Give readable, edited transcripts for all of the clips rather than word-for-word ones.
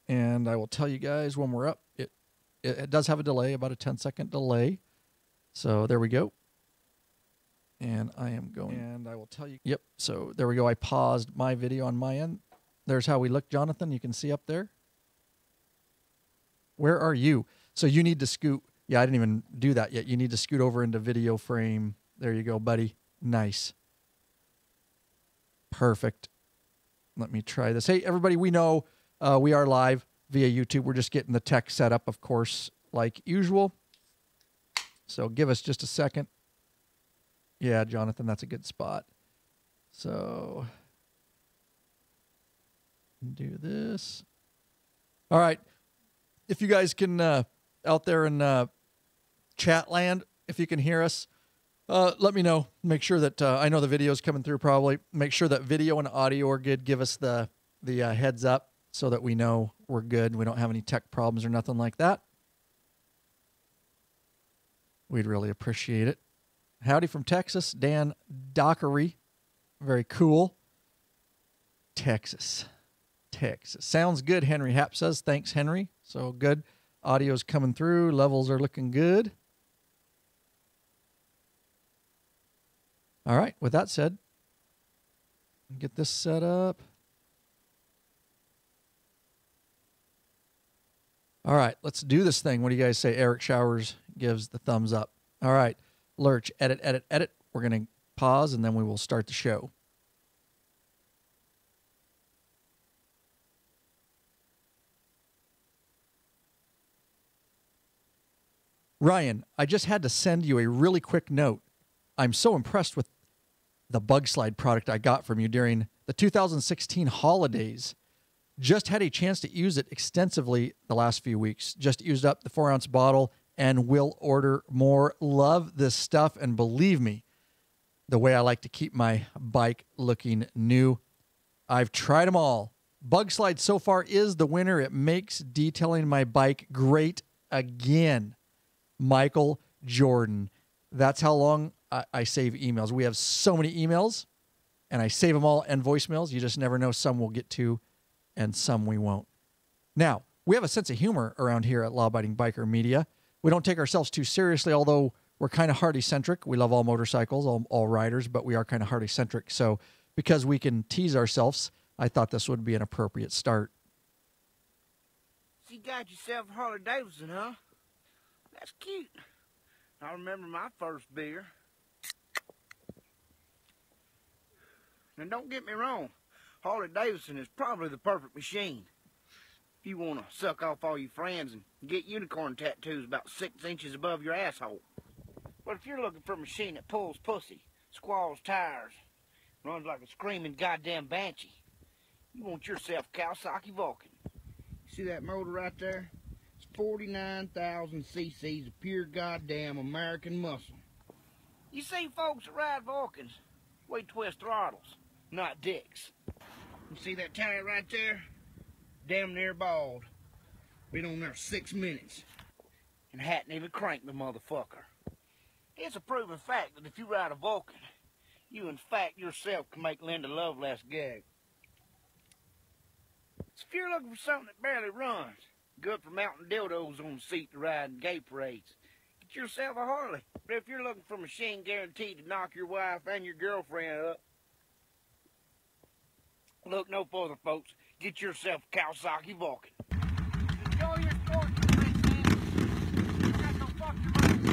And I will tell you guys when we're up. It does have a delay, about a 10-second delay. So there we go. And I am going. And I will tell you. Yep. So there we go. I paused my video on my end. There's how we look, Jonathan. You can see up there. Where are you? So you need to scoot. Yeah, I didn't even do that yet. You need to scoot over into video frame. There you go, buddy. Nice. Perfect. Let me try this. Hey, everybody, we know we are live via YouTube. We're just getting the tech set up, of course, like usual. So give us just a second. Yeah, Jonathan, that's a good spot. So do this. All right. If you guys can, out there in chat land, if you can hear us, let me know. Make sure that, I know the video's coming through probably. Make sure that video and audio are good. Give us the heads up so that we know we're good. We don't have any tech problems or nothing like that. We'd really appreciate it. Howdy from Texas, Dan Dockery. Very cool. Texas. Sounds good, Henry Happ says. Thanks, Henry. So good. Audio's coming through. Levels are looking good. All right, with that said, get this set up. All right, let's do this thing. What do you guys say? Eric Showers gives the thumbs up. All right, Lurch, edit. We're going to pause, and then we will start the show. Ryan, I just had to send you a really quick note. I'm so impressed with the Bug Slide product I got from you during the 2016 holidays. Just had a chance to use it extensively the last few weeks. Just used up the 4-ounce bottle and will order more. Love this stuff, and believe me, the way I like to keep my bike looking new. I've tried them all. Bug Slide so far is the winner. It makes detailing my bike great again. Michael Jordan. That's how long I save emails. We have so many emails, and I save them all and voicemails. You just never know. Some we'll get to, and some we won't. Now, we have a sense of humor around here at Law Abiding Biker Media. We don't take ourselves too seriously, although we're kind of Hardy-centric. We love all motorcycles, all riders, but we are kind of Hardy-centric. So because we can tease ourselves, I thought this would be an appropriate start. So you got yourself a Harley Davidson, huh? That's cute. I remember my first beer. Now, don't get me wrong. Harley Davidson is probably the perfect machine. If you want to suck off all your friends and get unicorn tattoos about 6 inches above your asshole. But if you're looking for a machine that pulls pussy, squalls tires, runs like a screaming goddamn banshee, you want yourself a Kawasaki Vulcan. See that motor right there? It's 49,000 cc's of pure goddamn American muscle. You see folks that ride Vulcans, we twist throttles, not dicks. You see that tire right there? Damn near bald. Been on there 6 minutes and hadn't even cranked the motherfucker. It's a proven fact that if you ride a Vulcan, you in fact yourself can make Linda Lovelace gag. So if you're looking for something that barely runs, good for mounting dildos on the seat to ride in gay parades, get yourself a Harley. But if you're looking for a machine guaranteed to knock your wife and your girlfriend up, look no further, folks. Get yourself a Kawasaki Vulcan. Enjoy your sports, man. I got no fuck your money.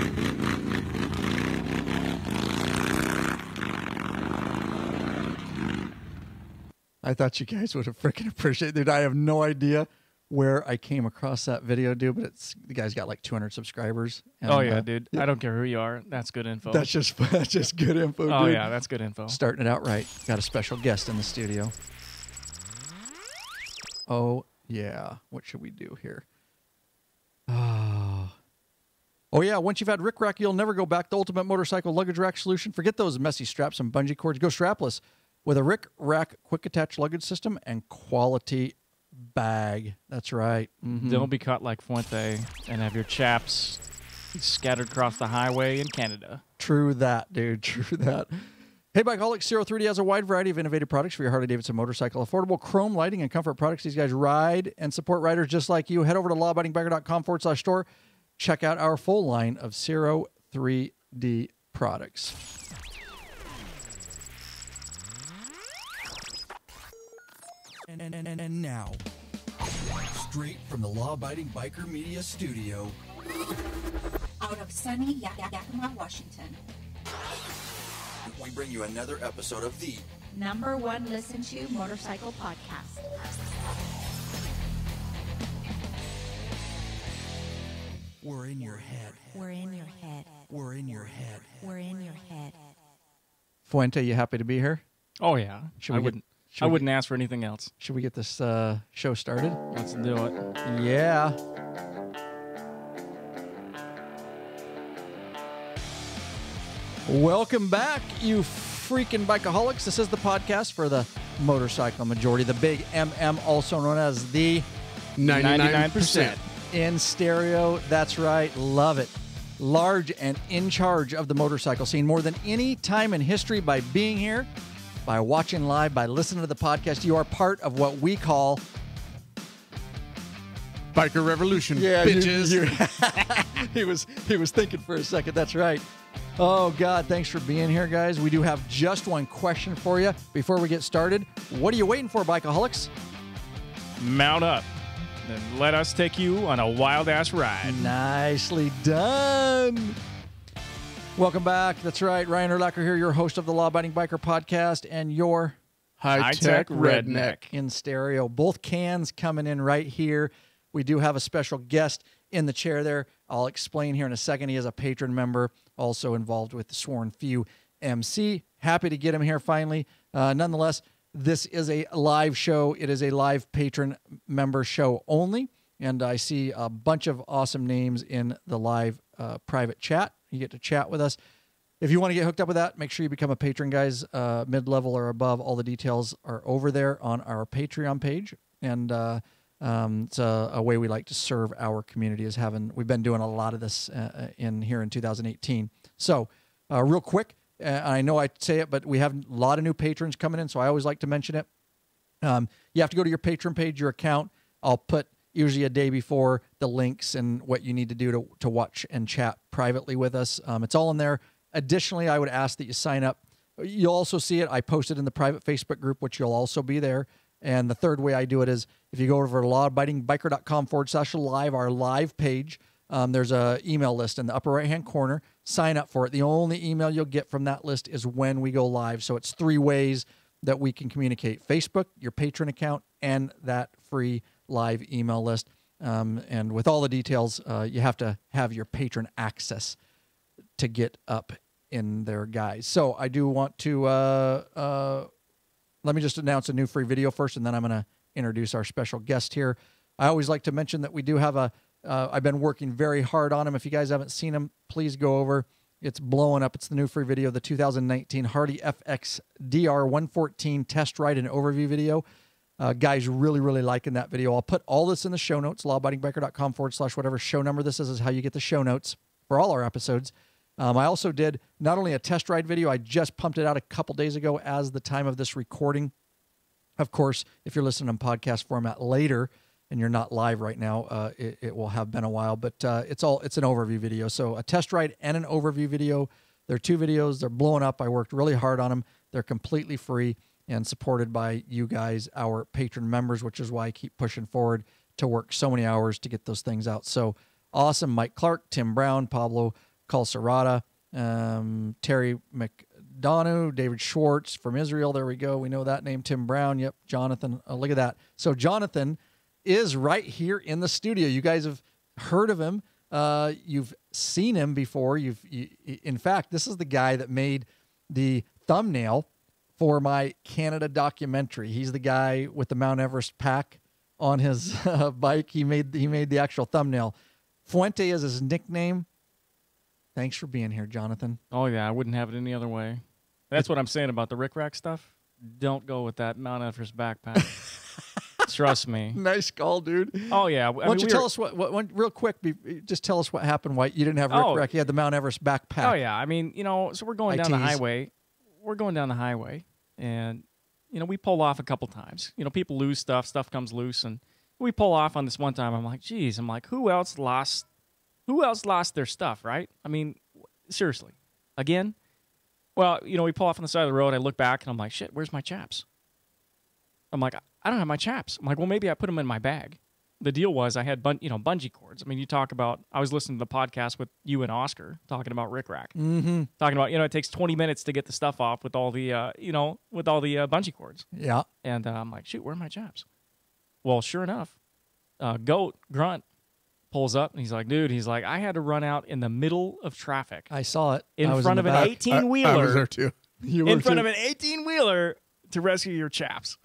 I thought you guys would have freaking appreciated it. I have no idea where I came across that video, dude, but the guy's got like 200 subscribers. And, oh, yeah, dude. I don't care who you are. That's good info. That's just good info, dude. Oh, yeah, that's good info. Starting it out right. Got a special guest in the studio. Oh, yeah. What should we do here? Oh, yeah. Once you've had Rick Rack, you'll never go back. The ultimate motorcycle luggage rack solution. Forget those messy straps and bungee cords. Go strapless with a Rick Rack quick attach luggage system and quality bag. That's right. Mm-hmm. Don't be caught like Fuente and have your chaps scattered across the highway in Canada. True that, dude. True that. Hey, Bikeaholics, Zero 3D has a wide variety of innovative products for your Harley-Davidson motorcycle. Affordable chrome lighting and comfort products. These guys ride and support riders just like you. Head over to lawabidingbiker.com/store. Check out our full line of Zero 3D products. And now, straight from the Law Abiding Biker Media Studio, out of sunny Yakima, Washington, we bring you another episode of the #1 listen to motorcycle podcast. We're in your head. We're in your head. We're in your head. We're in your head. Fuente, you happy to be here? Oh yeah. I wouldn't ask for anything else. Should we get this show started? Let's do it. Yeah. Welcome back, you freaking bikeaholics. This is the podcast for the motorcycle majority, the big MM, also known as the 99%. in stereo. That's right. Love it. Large and in charge of the motorcycle scene more than any time in history. By being here, by watching live, by listening to the podcast, you are part of what we call Biker Revolution, bitches. He was thinking for a second. That's right. Oh, God, thanks for being here, guys. We do have just one question for you before we get started. What are you waiting for, Bikeaholics? Mount up and let us take you on a wild-ass ride. Nicely done. Welcome back. That's right. Ryan Erlacher here, your host of the Law Abiding Biker podcast and your High-tech redneck. in stereo. Both cans coming in right here. We do have a special guest in the chair there. I'll explain here in a second. He is a patron member, also involved with the Sworn Few MC. Happy to get him here finally. Nonetheless, this is a live show. It is a live patron member show only. And I see a bunch of awesome names in the live private chat. You get to chat with us. If you want to get hooked up with that, make sure you become a patron, guys. Mid-level or above. All the details are over there on our Patreon page. And it's a way we like to serve our community. We've been doing a lot of this in 2018. So real quick, I know I say it, but we have a lot of new patrons coming in, so I always like to mention it. You have to go to your patron page, your account. I'll put usually a day before the links and what you need to do to watch and chat privately with us. It's all in there. Additionally, I would ask that you sign up. You'll also see it. I posted in the private Facebook group, which you'll also be there. And the third way I do it is if you go over to lawabidingbiker.com/live, our live page, there's a email list in the upper right-hand corner. Sign up for it. The only email you'll get from that list is when we go live. So it's 3 ways that we can communicate: Facebook, your patron account, and that free live email list. And with all the details, you have to have your patron access to get up in there, guys. So I do want to... let me just announce a new free video first, and then I'm going to introduce our special guest here. I always like to mention that we do have I've been working very hard on him. If you guys haven't seen him, please go over. It's blowing up. It's the new free video, the 2019 Harley FX DR 114 test ride and overview video. Guys, really, really liking that video. I'll put all this in the show notes, lawabidingbiker.com/whatever show number this is how you get the show notes for all our episodes. I also did not only a test ride video, I just pumped it out a couple days ago as the time of this recording. Of course, if you're listening in podcast format later and you're not live right now, it will have been a while, but it's an overview video. So a test ride and an overview video. They're 2 videos. They're blowing up. I worked really hard on them. They're completely free and supported by you guys, our patron members, which is why I keep pushing forward to work so many hours to get those things out. So awesome. Mike Clark, Tim Brown, Pablo Calcerata, Terry McDonough, David Schwartz from Israel. There we go. We know that name. Tim Brown. Yep. Jonathan. Look at that. So Jonathan is right here in the studio. You guys have heard of him. You've seen him before. In fact, this is the guy that made the thumbnail for my Canada documentary. He's the guy with the Mount Everest pack on his bike. He made the actual thumbnail. Fuente is his nickname. Thanks for being here, Jonathan. Oh yeah, I wouldn't have it any other way. That's what I'm saying about the Rick Rack stuff. Don't go with that Mount Everest backpack. Trust me. Nice call, dude. Oh yeah. Why don't you tell us what real quick? Just tell us what happened. Why you didn't have Rick Rack? You had the Mount Everest backpack. Oh yeah. I mean, so we're going down the highway. we're going down the highway, and we pull off a couple times. People lose stuff comes loose, and we pull off on this one time. I'm like, geez, who else lost their stuff, right? I mean, seriously, again. Well, we pull off on the side of the road. I look back, and I'm like, shit, where's my chaps? I'm like, I don't have my chaps. I'm like, well, maybe I put them in my bag. The deal was I had bungee cords. I mean, you talk about, I was listening to the podcast with you and Oscar talking about rickrack. Mm-hmm. Talking about, it takes 20 minutes to get the stuff off with all the, bungee cords. Yeah. And I'm like, shoot, where are my chaps? Well, sure enough, Grunt, pulls up, and he's like, dude, I had to run out in the middle of traffic. I saw it. In front of an 18-wheeler. I was there too. In front of an 18-wheeler to rescue your chaps.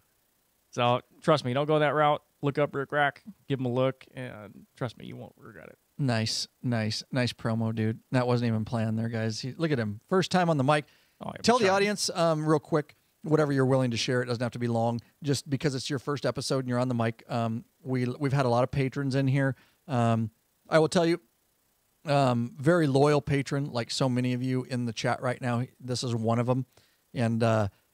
So, trust me, don't go that route. Look up Rick Rack, give him a look, and trust me, you won't regret it. Nice promo, dude. That wasn't even planned there, guys. Look at him. First time on the mic. Oh, Tell the audience real quick, whatever you're willing to share. It doesn't have to be long. Just because it's your first episode and you're on the mic, we've had a lot of patrons in here. I will tell you, very loyal patron, like so many of you in the chat right now. This is one of them. And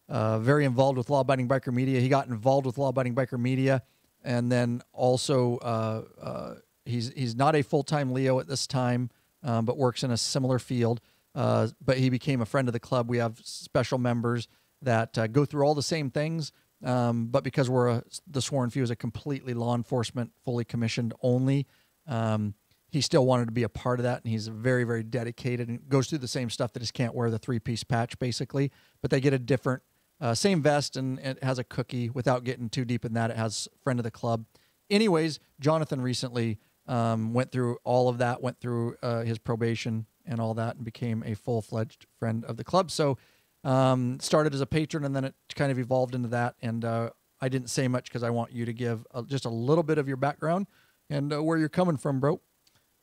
very involved with Law Abiding Biker Media. He got involved with Law Abiding Biker Media, and then also he's not a full-time Leo at this time, but works in a similar field. But he became a friend of the club. We have special members that go through all the same things, but because the Sworn Few is a completely law enforcement, fully commissioned only, he still wanted to be a part of that, and he's very, very dedicated and goes through the same stuff. They just can't wear the 3-piece patch, basically, but they get a different, same vest, and it has a cookie. Without getting too deep in that, it has friend of the club. Anyways, Jonathan recently went through all of that, went through his probation and all that, and became a full-fledged friend of the club. So started as a patron, and then it kind of evolved into that, and I didn't say much because I want you to give just a little bit of your background and where you're coming from, bro.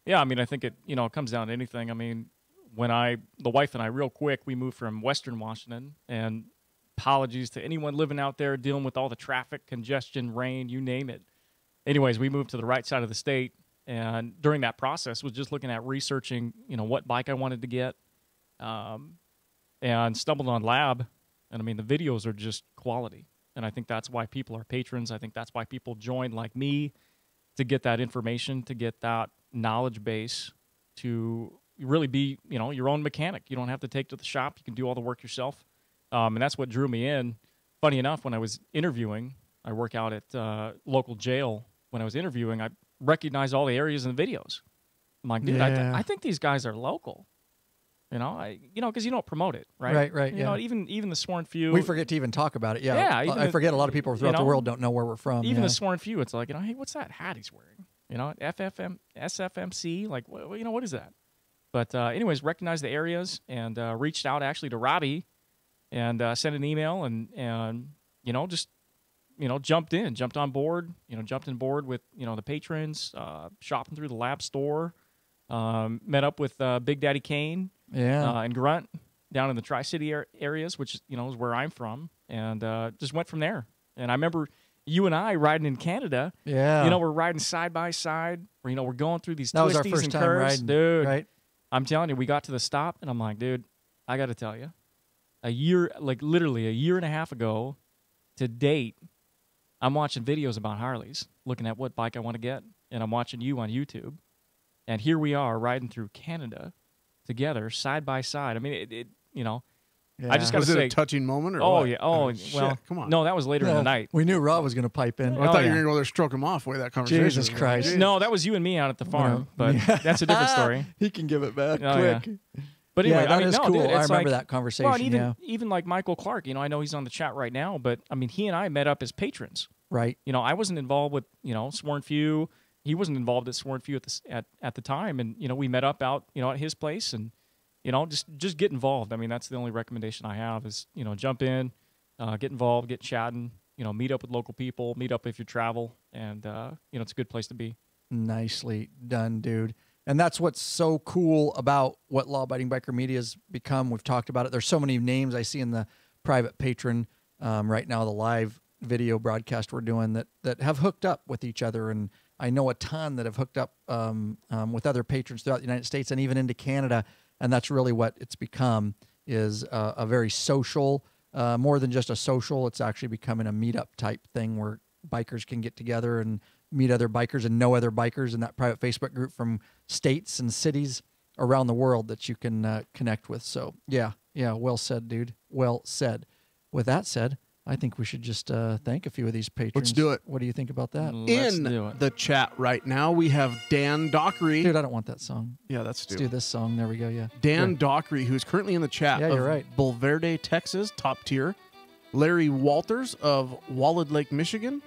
Yeah, I mean, I think it comes down to anything. I mean, the wife and I, real quick, we moved from Western Washington, and apologies to anyone living out there dealing with all the traffic, congestion, rain, you name it. Anyways, we moved to the right side of the state, and during that process was just looking at researching, what bike I wanted to get, and stumbled on Lab, and I mean, the videos are just quality, and I think that's why people are patrons. I think that's why people join like me, to get that information, to get that knowledge base, to really be, your own mechanic. You don't have to take to the shop. You can do all the work yourself. And that's what drew me in. Funny enough, when I was interviewing, I work out at local jail. When I was interviewing, I recognized all the areas in the videos. I'm like, dude, Yeah. I think these guys are local. Because you don't promote it, right? Right, yeah. Even the Sworn Few. We forget to even talk about it. Yeah, Yeah, I forget a lot of people throughout the world don't know where we're from. Even yeah. the Sworn Few, it's like, hey, what's that hat he's wearing? SFMC, like, what is that? But anyways, recognized the areas and reached out actually to Robbie and sent an email and just jumped on board, jumped on board with, the patrons, shopping through the Lab store, met up with Big Daddy Kane and Grunt down in the Tri-City areas, which, is where I'm from, and just went from there. And I remember you and I riding in Canada. Yeah. We're riding side by side. We're going through these That was our twisties first and time curves. riding, Dude, right? I'm telling you, we got to the stop, and I'm like, dude, I got to tell you, literally a year and a half ago to date, I'm watching videos about Harleys, looking at what bike I want to get, and I'm watching you on YouTube. And here we are riding through Canada together, side by side. I mean, I just got to Was it say, a touching moment? Or oh what? yeah, oh shit, well, come on. no, that was later in the night. We knew Rob was going to pipe in. I thought you yeah. were going to go there, stroke him off, way that conversation. Jesus was Christ. going. No, that was you and me out at the farm, Well, but that's a different story. He can give it back Oh, quick. yeah. But anyway, Yeah, that is no, cool. dude, I it's remember like, that conversation. Well, and yeah, even like Michael Clark, I know he's on the chat right now, but I mean, he and I met up as patrons. right. I wasn't involved with Sworn Few. He wasn't involved at Sworn Few at the time, and we met up out at his place, and just get involved. I mean, that's the only recommendation I have is jump in, get involved, get chatting, meet up with local people, meet up if you travel, and it's a good place to be. Nicely done, dude. And that's what's so cool about what Law Abiding Biker Media has become. We've talked about it. There's so many names I see in the private patron right now, the live video broadcast we're doing that have hooked up with each other. And I know a ton that have hooked up with other patrons throughout the United States and even into Canada. And that's really what it's become. is a very social, more than just a social. It's actually becoming a meetup type thing where bikers can get together and meet other bikers and know other bikers in that private Facebook group from states and cities around the world that you can connect with. So yeah, well said, dude. Well said. With that said, I think we should just thank a few of these patrons. Let's do it. What do you think about that? Let's In do it. the chat right now, we have Dan Dockery. Dude, I don't want that song. Yeah, that's Let's do this song. There we go, yeah. Dan Yeah. Dockery, who's currently in the chat. Yeah, of you're right. Bulverde, Texas, top tier. Larry Walters of Walled Lake, Michigan.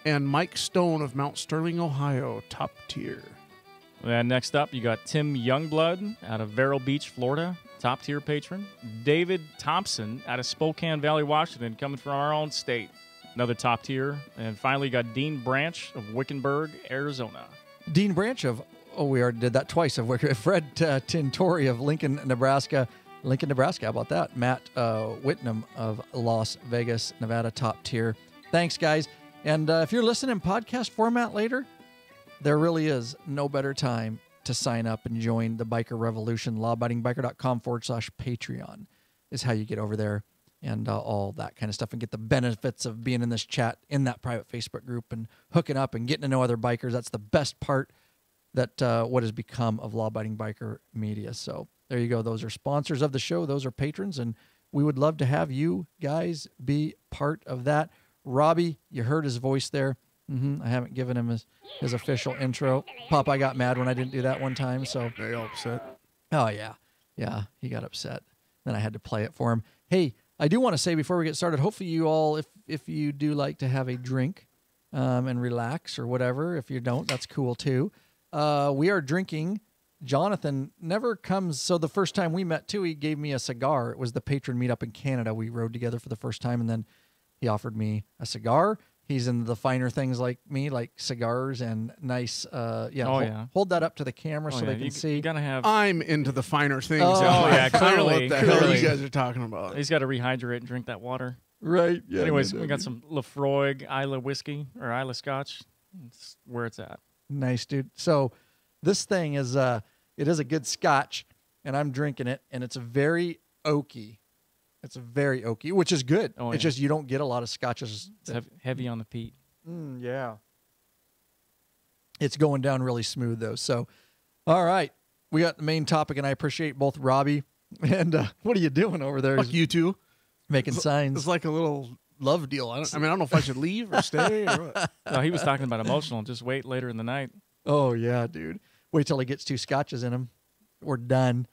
And Mike Stone of Mount Sterling, Ohio, top tier. And next up, you got Tim Youngblood out of Vero Beach, Florida, top tier patron. David Thompson out of Spokane Valley, Washington, coming from our own state, another top tier. And finally, you got Dean Branch of Wickenburg, Arizona. Dean Branch of, we already did that twice. Of Fred Tintori of Lincoln, Nebraska. How about that? Matt Whitnam of Las Vegas, Nevada, top tier. Thanks, guys. And if you're listening in podcast format later, there really is no better time to sign up and join the biker revolution. lawabidingbiker.com/Patreon is how you get over there and all that kind of stuff and get the benefits of being in this chat in that private Facebook group and hooking up and getting to know other bikers. That's the best part that what has become of Law Abiding Biker Media. So there you go. Those are sponsors of the show. Those are patrons, and we would love to have you guys be part of that. Robbie, you heard his voice there. I haven't given him his official intro. Popeye got mad when I didn't do that one time, so. They all upset. Oh, yeah. Yeah, he got upset. Then I had to play it for him. Hey, I do want to say before we get started, hopefully you all, if you do like to have a drink and relax or whatever, if you don't, that's cool too. We are drinking. Jonathan never comes. So the first time we met too, he gave me a cigar. It was the patron meetup in Canada. We rode together for the first time, and then he offered me a cigar. He's into the finer things like me, like cigars and nice. Hold that up to the camera so they can see. You gotta have. I'm into the finer things. Oh, yeah, I don't know clearly, what the hell clearly. you guys are talking about. He's got to rehydrate and drink that water. Right. Yeah. Anyways, we got some Lefroy Isla whiskey or Isla Scotch. It's where it's at. Nice, dude. So this thing is it is a good Scotch, and I'm drinking it, and it's very oaky. It's very oaky, which is good. Oh, it's yeah. just you don't get a lot of Scotches. It's heavy on the peat. Yeah. It's going down really smooth, though. So, all right. We got the main topic, and I appreciate both Robbie and what are you doing over there? Fuck you two. Making signs. It's like a little love deal. I don't know if I should leave or stay or what. No, he was talking about emotional. Just wait later in the night. Oh, yeah, dude. Wait till he gets 2 Scotches in him. We're done.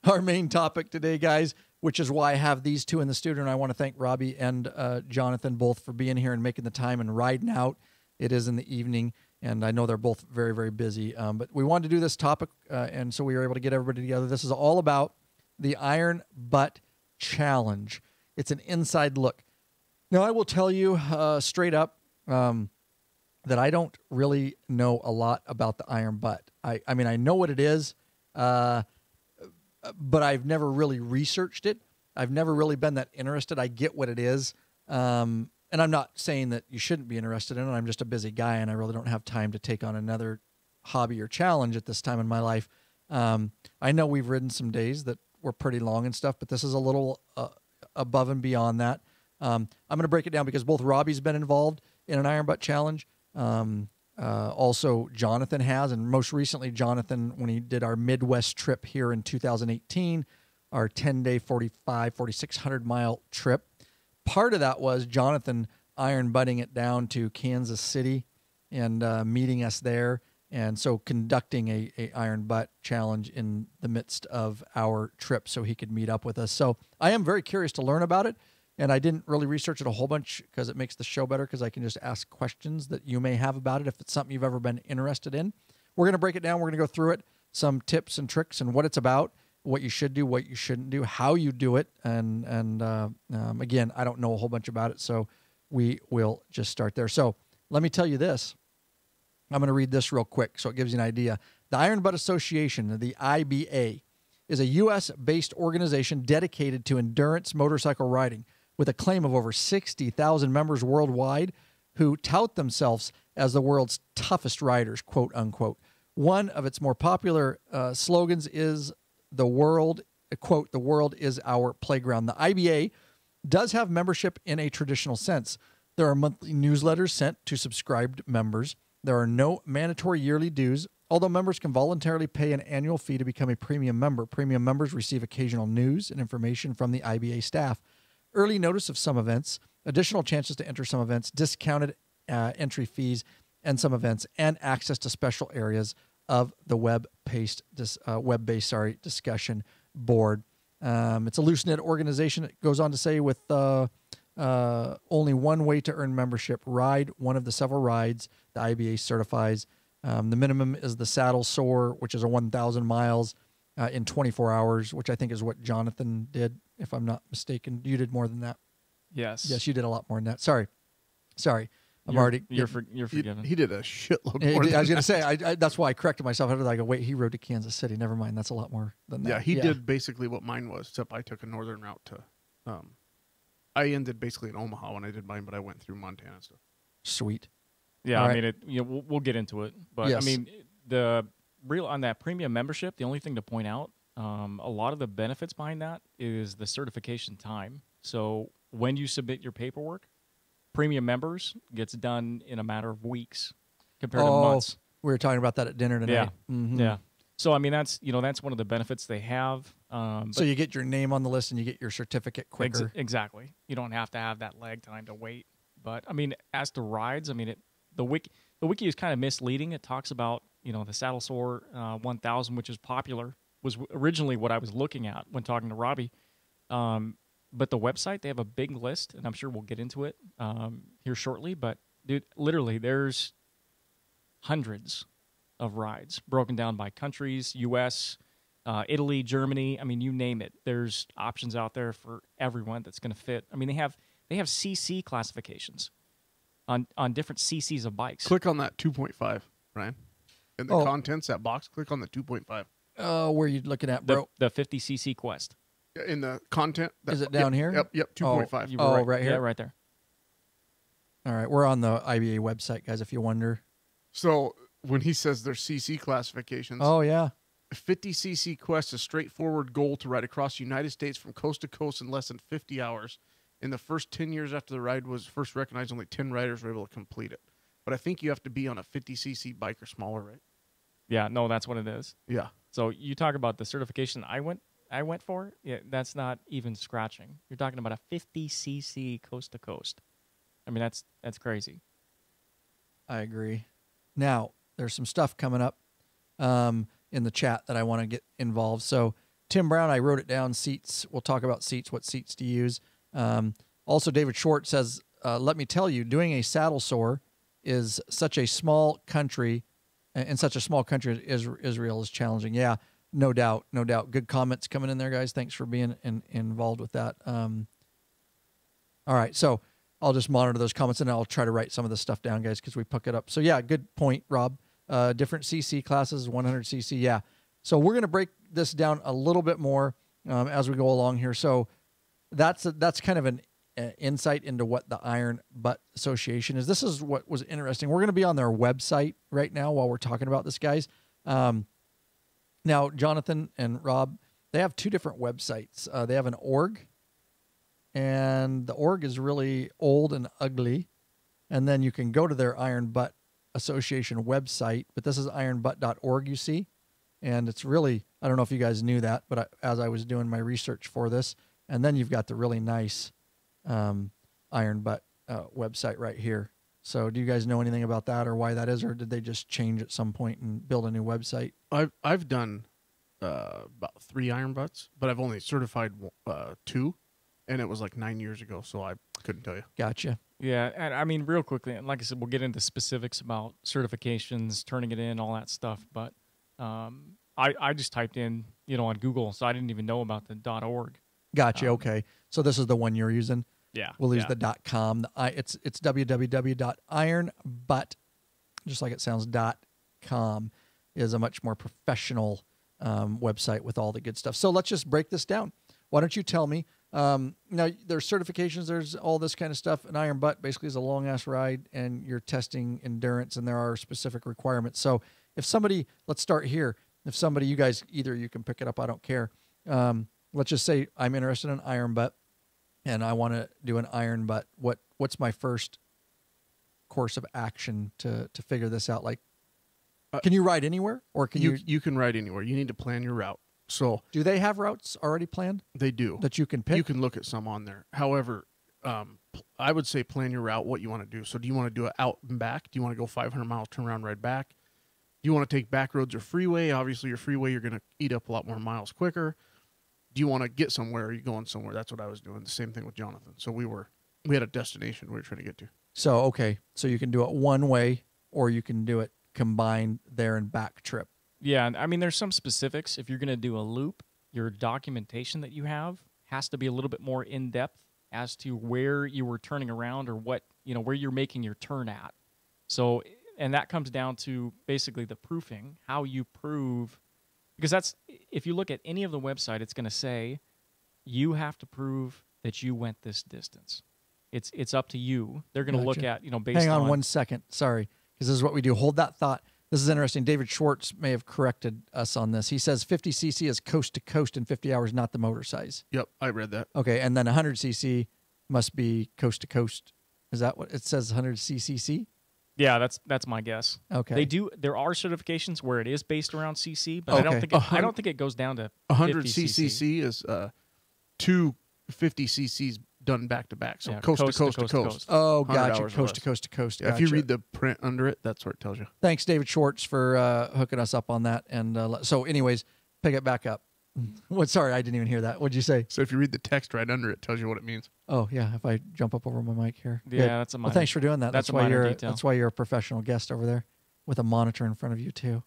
Our main topic today, guys, which is why I have these two in the studio, and I want to thank Robbie and Jonathan both for being here and making the time and riding out. It is in the evening, and I know they're both very, very busy. But we wanted to do this topic, and so we were able to get everybody together. This is all about the Iron Butt Challenge. It's an inside look. Now, I will tell you straight up that I don't really know a lot about the Iron Butt. I mean, I know what it is, but I've never really researched it. I've never really been that interested. I get what it is. And I'm not saying that you shouldn't be interested in it. I'm just a busy guy, and I really don't have time to take on another hobby or challenge at this time in my life. I know we've ridden some days that were pretty long and stuff, but this is a little above and beyond that. I'm going to break it down because both Robbie's been involved in an Iron Butt Challenge. Also, Jonathan has, and most recently, Jonathan, when he did our Midwest trip here in 2018, our 10-day, 4,600-mile trip. Part of that was Jonathan iron butting it down to Kansas City and meeting us there, and so conducting a Iron Butt Challenge in the midst of our trip so he could meet up with us. So I am very curious to learn about it. And I didn't really research it a whole bunch because it makes the show better because I can just ask questions that you may have about it if it's something you've ever been interested in. We're going to break it down. We're going to go through it, some tips and tricks and what it's about, what you should do, what you shouldn't do, how you do it. And again, I don't know a whole bunch about it, so we will just start there. So let me tell you this. I'm going to read this real quick so it gives you an idea. The Iron Butt Association, the IBA, is a U.S.-based organization dedicated to endurance motorcycle riding, with a claim of over 60,000 members worldwide who tout themselves as the world's toughest riders, quote unquote. One of its more popular slogans is "The world quote, the world is our playground. The IBA does have membership in a traditional sense. There are monthly newsletters sent to subscribed members. There are no mandatory yearly dues, although members can voluntarily pay an annual fee to become a premium member. Premium members receive occasional news and information from the IBA staff, early notice of some events, additional chances to enter some events, discounted entry fees and some events, and access to special areas of the web-based discussion board. It's a loose-knit organization. It goes on to say with only one way to earn membership. Ride one of the several rides the IBA certifies. The minimum is the Saddle Soar, which is a 1,000 miles in 24 hours, which I think is what Jonathan did, if I'm not mistaken. You did more than that. Yes. Yes, you did a lot more than that. Sorry. You're forgiven. He did a shitload I more. was than going to that. say, that's why I corrected myself. I was like, wait, he rode to Kansas City. Never mind. That's a lot more than that. Yeah, he did basically what mine was, except I took a northern route to. I ended basically in Omaha when I did mine, but I went through Montana and stuff. Sweet. Yeah, All I right. mean, we'll get into it, but Yes. I mean, the real on that premium membership, the only thing to point out, a lot of the benefits behind that is the certification time. So when you submit your paperwork, premium members gets done in a matter of weeks compared to months. We were talking about that at dinner tonight. Yeah, Mhm. yeah. So I mean, that's one of the benefits they have. So you get your name on the list and you get your certificate quicker. Exactly. You don't have to have that lag time to wait. But I mean, as to rides, I mean, the wiki is kind of misleading. It talks about the Saddle Soar 1000, which is popular, was originally what I was looking at when talking to Robbie. But the website, they have a big list, and I'm sure we'll get into it here shortly. But dude, literally, there's hundreds of rides broken down by countries, U.S., Italy, Germany. I mean, you name it. There's options out there for everyone that's going to fit. I mean, they have CC classifications on different CCs of bikes. Click on that 2.5, Ryan. In the Oh. contents, that box, click on the 2.5. Where are you looking at, the, bro? the 50cc Quest. In the content. Is it down here? Yep, 2.5. You were Oh, right here? Yeah, right there. All right. We're on the IBA website, guys, if you wonder. So when he says there's CC classifications, Oh, yeah. 50cc Quest, a straightforward goal to ride across the United States from coast to coast in less than 50 hours. In the first 10 years after the ride was first recognized, only 10 riders were able to complete it. But I think you have to be on a 50cc bike or smaller, right? Yeah, no, that's what it is. Yeah. So you talk about the certification I went for. Yeah, that's not even scratching. You're talking about a 50cc coast to coast. I mean, that's crazy. I agree. Now, there's some stuff coming up in the chat that I want to get involved. So, Tim Brown, I wrote it down, seats. We'll talk about seats, what seats to use. Also, David Short says, let me tell you, doing a saddle soar is such a small country, in such a small country as Israel is challenging. Yeah, no doubt, no doubt. Good comments coming in there, guys. Thanks for being involved with that. All right, so I'll just monitor those comments and I'll try to write some of this stuff down, guys, because we pick it up. So yeah, good point, Rob. Different CC classes, 100cc. Yeah. So we're going to break this down a little bit more as we go along here. So that's kind of an insight into what the Iron Butt Association is. This is what was interesting. We're going to be on their website right now while we're talking about this, guys. Now, Jonathan and Rob, they have two different websites. They have an org, and the org is really old and ugly. And then you can go to their Iron Butt Association website, but this is ironbutt.org, you see. And it's really, I don't know if you guys knew that, but as I was doing my research for this, and then you've got the really nice Iron Butt website right here. So do you guys know anything about that or why that is, or did they just change at some point and build a new website? I've done about 3 Iron Butts, but I've only certified 2, and it was like 9 years ago, so I couldn't tell you. Gotcha. Yeah, and I mean, real quickly, and like I said, we'll get into specifics about certifications, turning it in, all that stuff. But I just typed in, on Google, so I didn't even know about the .org. Gotcha. Okay. So this is the one you're using. Yeah, We'll use the .com. It's www.ironbutt, just like it sounds, .com is a much more professional website with all the good stuff. So let's just break this down. Why don't you tell me? Now, there's certifications, there's all this kind of stuff. An Iron Butt basically is a long-ass ride, and you're testing endurance, and there are specific requirements. So if somebody, let's start here. If somebody, you guys, either you can pick it up, I don't care. let's just say I'm interested in iron butt and I want to do an iron butt. What's my first course of action to figure this out? Like, can you ride anywhere, or can You can ride anywhere. You need to plan your route. So do they have routes already planned they do. that you can pick? You can look at some on there. However, I would say plan your route, what you want to do. So do you want to do it out and back? Do you want to go 500 miles, turn around, ride back? Do you want to take back roads or freeway? Obviously, your freeway, you're going to eat up a lot more miles quicker. Do you want to get somewhere? Or are you going somewhere? That's what I was doing. The same thing with Jonathan. So we had a destination we were trying to get to. So, okay. So you can do it one way, or you can do it combined there and back trip. Yeah, I mean, there's some specifics. If you're going to do a loop, your documentation that you have has to be a little bit more in depth as to where you were turning around or what, where you're making your turn at. So, and that comes down to basically the proofing, how you prove, because that's, if you look at any of the website, it's going to say you have to prove that you went this distance. It's up to you. They're going to look Gotcha. at, based Hang on on 1 second. Sorry, because this is what we do. Hold that thought. This is interesting. David Schwartz may have corrected us on this. He says 50cc is coast to coast in 50 hours, not the motor size. Yep, I read that. Okay, and then 100cc must be coast to coast. Is that what it says? 100cc? Yeah, that's my guess. Okay. There are certifications where it is based around CC, but Okay. I don't think it goes down to 100 50 CCC is 250 cc's done back to back. So Yeah, coast to coast to coast. Oh, 100 gotcha. hours or Coast to less. coast to coast. Yeah, if you Gotcha. read the print under it, that's where it tells you. Thanks, David Schwartz, for hooking us up on that. And so, anyways, pick it back up. What? Sorry, I didn't even hear that. What'd you say? So if you read the text right under it, it tells you what it means. Oh, yeah. If I jump up over my mic here. Yeah, Good. that's a Well, minor. thanks for doing that. that's a why minor you're detail. That's why you're a professional guest over there with a monitor in front of you too.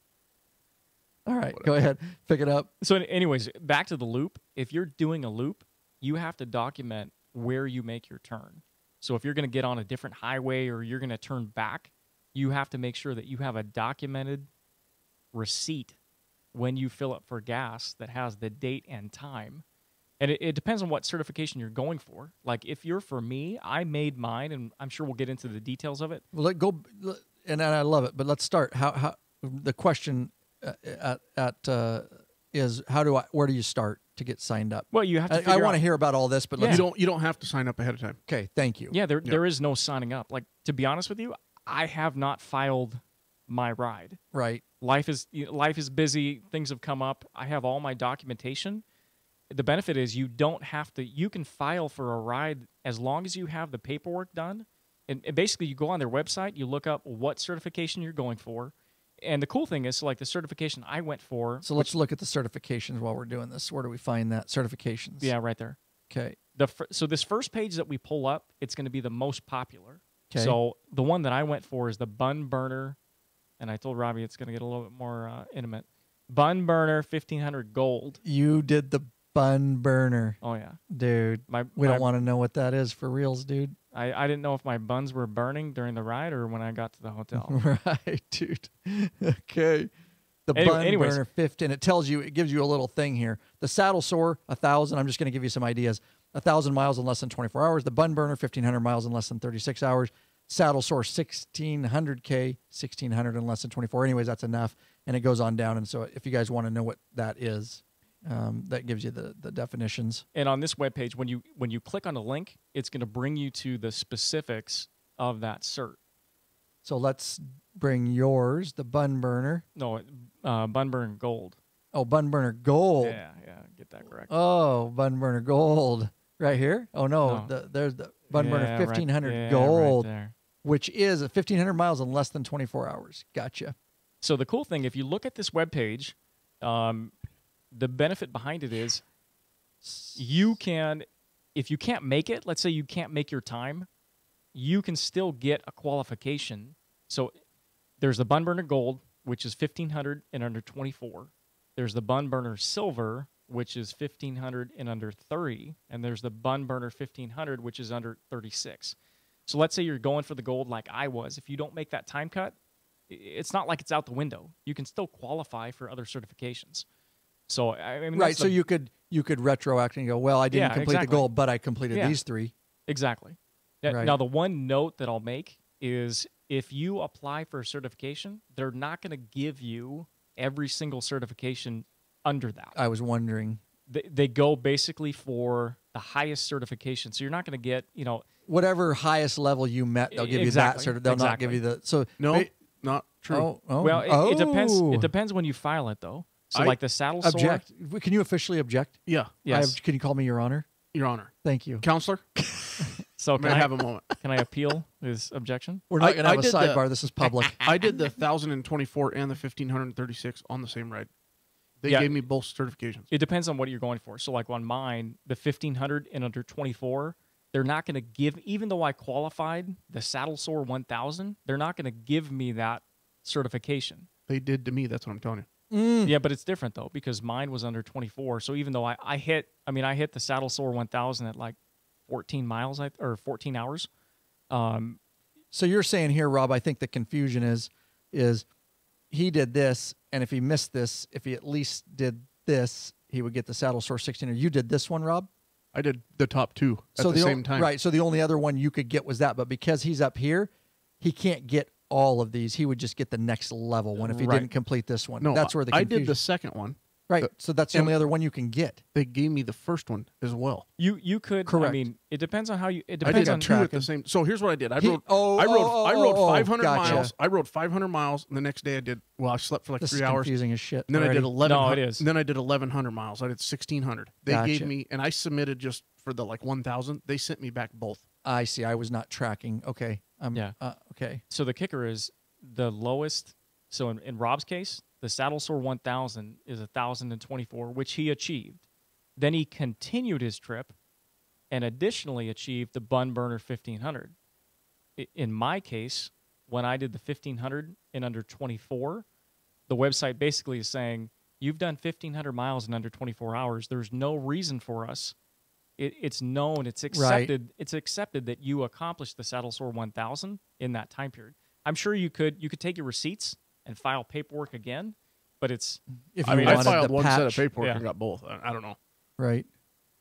All right, go ahead. Pick it up. So, anyways, back to the loop. If you're doing a loop, you have to document where you make your turn. So if you're going to get on a different highway or you're going to turn back, you have to make sure that you have a documented receipt when you fill up for gas that has the date and time. And it depends on what certification you're going for. Like if you're for me, I made mine, and I'm sure we'll get into the details of it. Well, and I love it. But let's start. How the question is where do you start to get signed up? Well, you have to. I figure want to out- hear about all this, but Yeah. let's. You don't have to sign up ahead of time. Okay, thank you. Yeah, there is no signing up. Like to be honest with you, I have not filed my ride. Right. Life is busy. Things have come up. I have all my documentation. The benefit is you don't have to. You can file for a ride as long as you have the paperwork done. And basically, you go on their website, you look up what certification you're going for. And the cool thing is, so like the certification I went for. So let's look at the certifications while we're doing this. Where do we find that certifications? Yeah, right there. Okay. So this first page that we pull up, it's going to be the most popular. 'Kay. So the one that I went for is the Bun Burner, and I told Robbie it's going to get a little bit more intimate. Bun Burner 1500 Gold. You did the bun burner, Oh yeah, dude. We don't want to know what that is for reals, dude. I didn't know if my buns were burning during the ride or when I got to the hotel. Right, dude. Okay. The Anyways. Bun Burner 15. It gives you a little thing here. The Saddle Sore 1,000. I'm just going to give you some ideas. 1,000 miles in less than 24 hours. The Bun Burner 1,500 miles in less than 36 hours. Saddle Sore 1,600K 1,600 in less than 24. Anyways, that's enough. And it goes on down. And so if you guys want to know what that is, that gives you the definitions. And on this webpage, when you click on the link, it's going to bring you to the specifics of that cert. So let's bring yours, the Bun Burner. No, Bun Burner Gold. Oh, Bun Burner Gold. Yeah, get that correct. Oh, Bun Burner Gold. Right here? Oh, no. No. There's the Bun Burner Yeah, 1,500 right, Gold, right there. which is 1,500 miles in less than 24 hours. Gotcha. So the cool thing, if you look at this webpage, the benefit behind it is you can, if you can't make it, let's say you can't make your time, you can still get a qualification. So there's the Bun Burner Gold, which is 1,500 and under 24. There's the Bun Burner Silver, which is 1,500 and under 30. And there's the Bun Burner 1,500, which is under 36. So let's say you're going for the gold like I was. If you don't make that time cut, it's not like it's out the window. You can still qualify for other certifications. So I mean, Right. that's So you could retroact and go, well, I didn't Yeah, complete exactly. the goal, but I completed Yeah. these three. exactly. Now, Right. now, the one note that I'll make is if you apply for a certification, they're not going to give you every single certification under that. I was wondering. they go basically for the highest certification. So you're not going to get, Whatever highest level you met, they'll give Exactly, you that. They'll not give you the. So No, ba- not true. well, it depends. Oh. It depends when you file it, though. So I like the saddle sore. Object. Can you officially object? Yeah, Yes. Can you call me Your Honor? Your Honor. Thank you. Counselor, So may I have a moment? can I appeal his objection? We're not going to I have a did the- sidebar. This is public. I did the 1,024 and the 1,536 on the same ride. They Yeah. gave me both certifications. It depends on what you're going for. So like on mine, the 1500 and under 24, they're not going to give, even though I qualified the saddle sore 1000, they're not going to give me that certification. They did to me. That's what I'm telling you. Yeah, but it's different though, because mine was under 24. So even though I hit the saddle sore 1000 at like 14 miles or 14 hours. So you're saying here, Rob, I think the confusion is he did this, and if he missed this, if he at least did this, he would get the saddle sore 16. You did this one, Rob? I did the top two at So the o- same time. Right. So the only other one you could get was that, but because he's up here, he can't get all of these. He would just get the next level one if he Right. didn't complete this one. No, That's where the I confusion. did the second one. right. the- So that's the and- only other one you can get. They gave me the first one as well. You could, Correct. I mean, it depends on how you, it I depends did on two at tracking. the same. So here's what I did. I He- rode. oh, I rode. oh, I rode oh, 500 gotcha. miles. I rode 500 miles, and the next day I did. Well, I slept for like This 3 is hours. confusing as shit. And then I did already. 11. No, it is. And then I did 1,100 miles. I did 1,600. They Gotcha. gave me, and I submitted just for the like 1,000. They sent me back both. I see. I was not tracking. Okay. Yeah. Okay. So the kicker is the lowest. So in Rob's case, the saddle sore 1000 is 1,024, which he achieved. Then he continued his trip and additionally achieved the Bun Burner 1500. In my case, when I did the 1500 in under 24, the website basically is saying, you've done 1,500 miles in under 24 hours. There's no reason for us. It's known, it's accepted. It's accepted that you accomplished the saddle sore 1000 in that time period. I'm sure you could take your receipts and file paperwork again, but it's If you I mean, I wanted filed the one set of patch, paperwork Yeah. and got both. I don't know. right.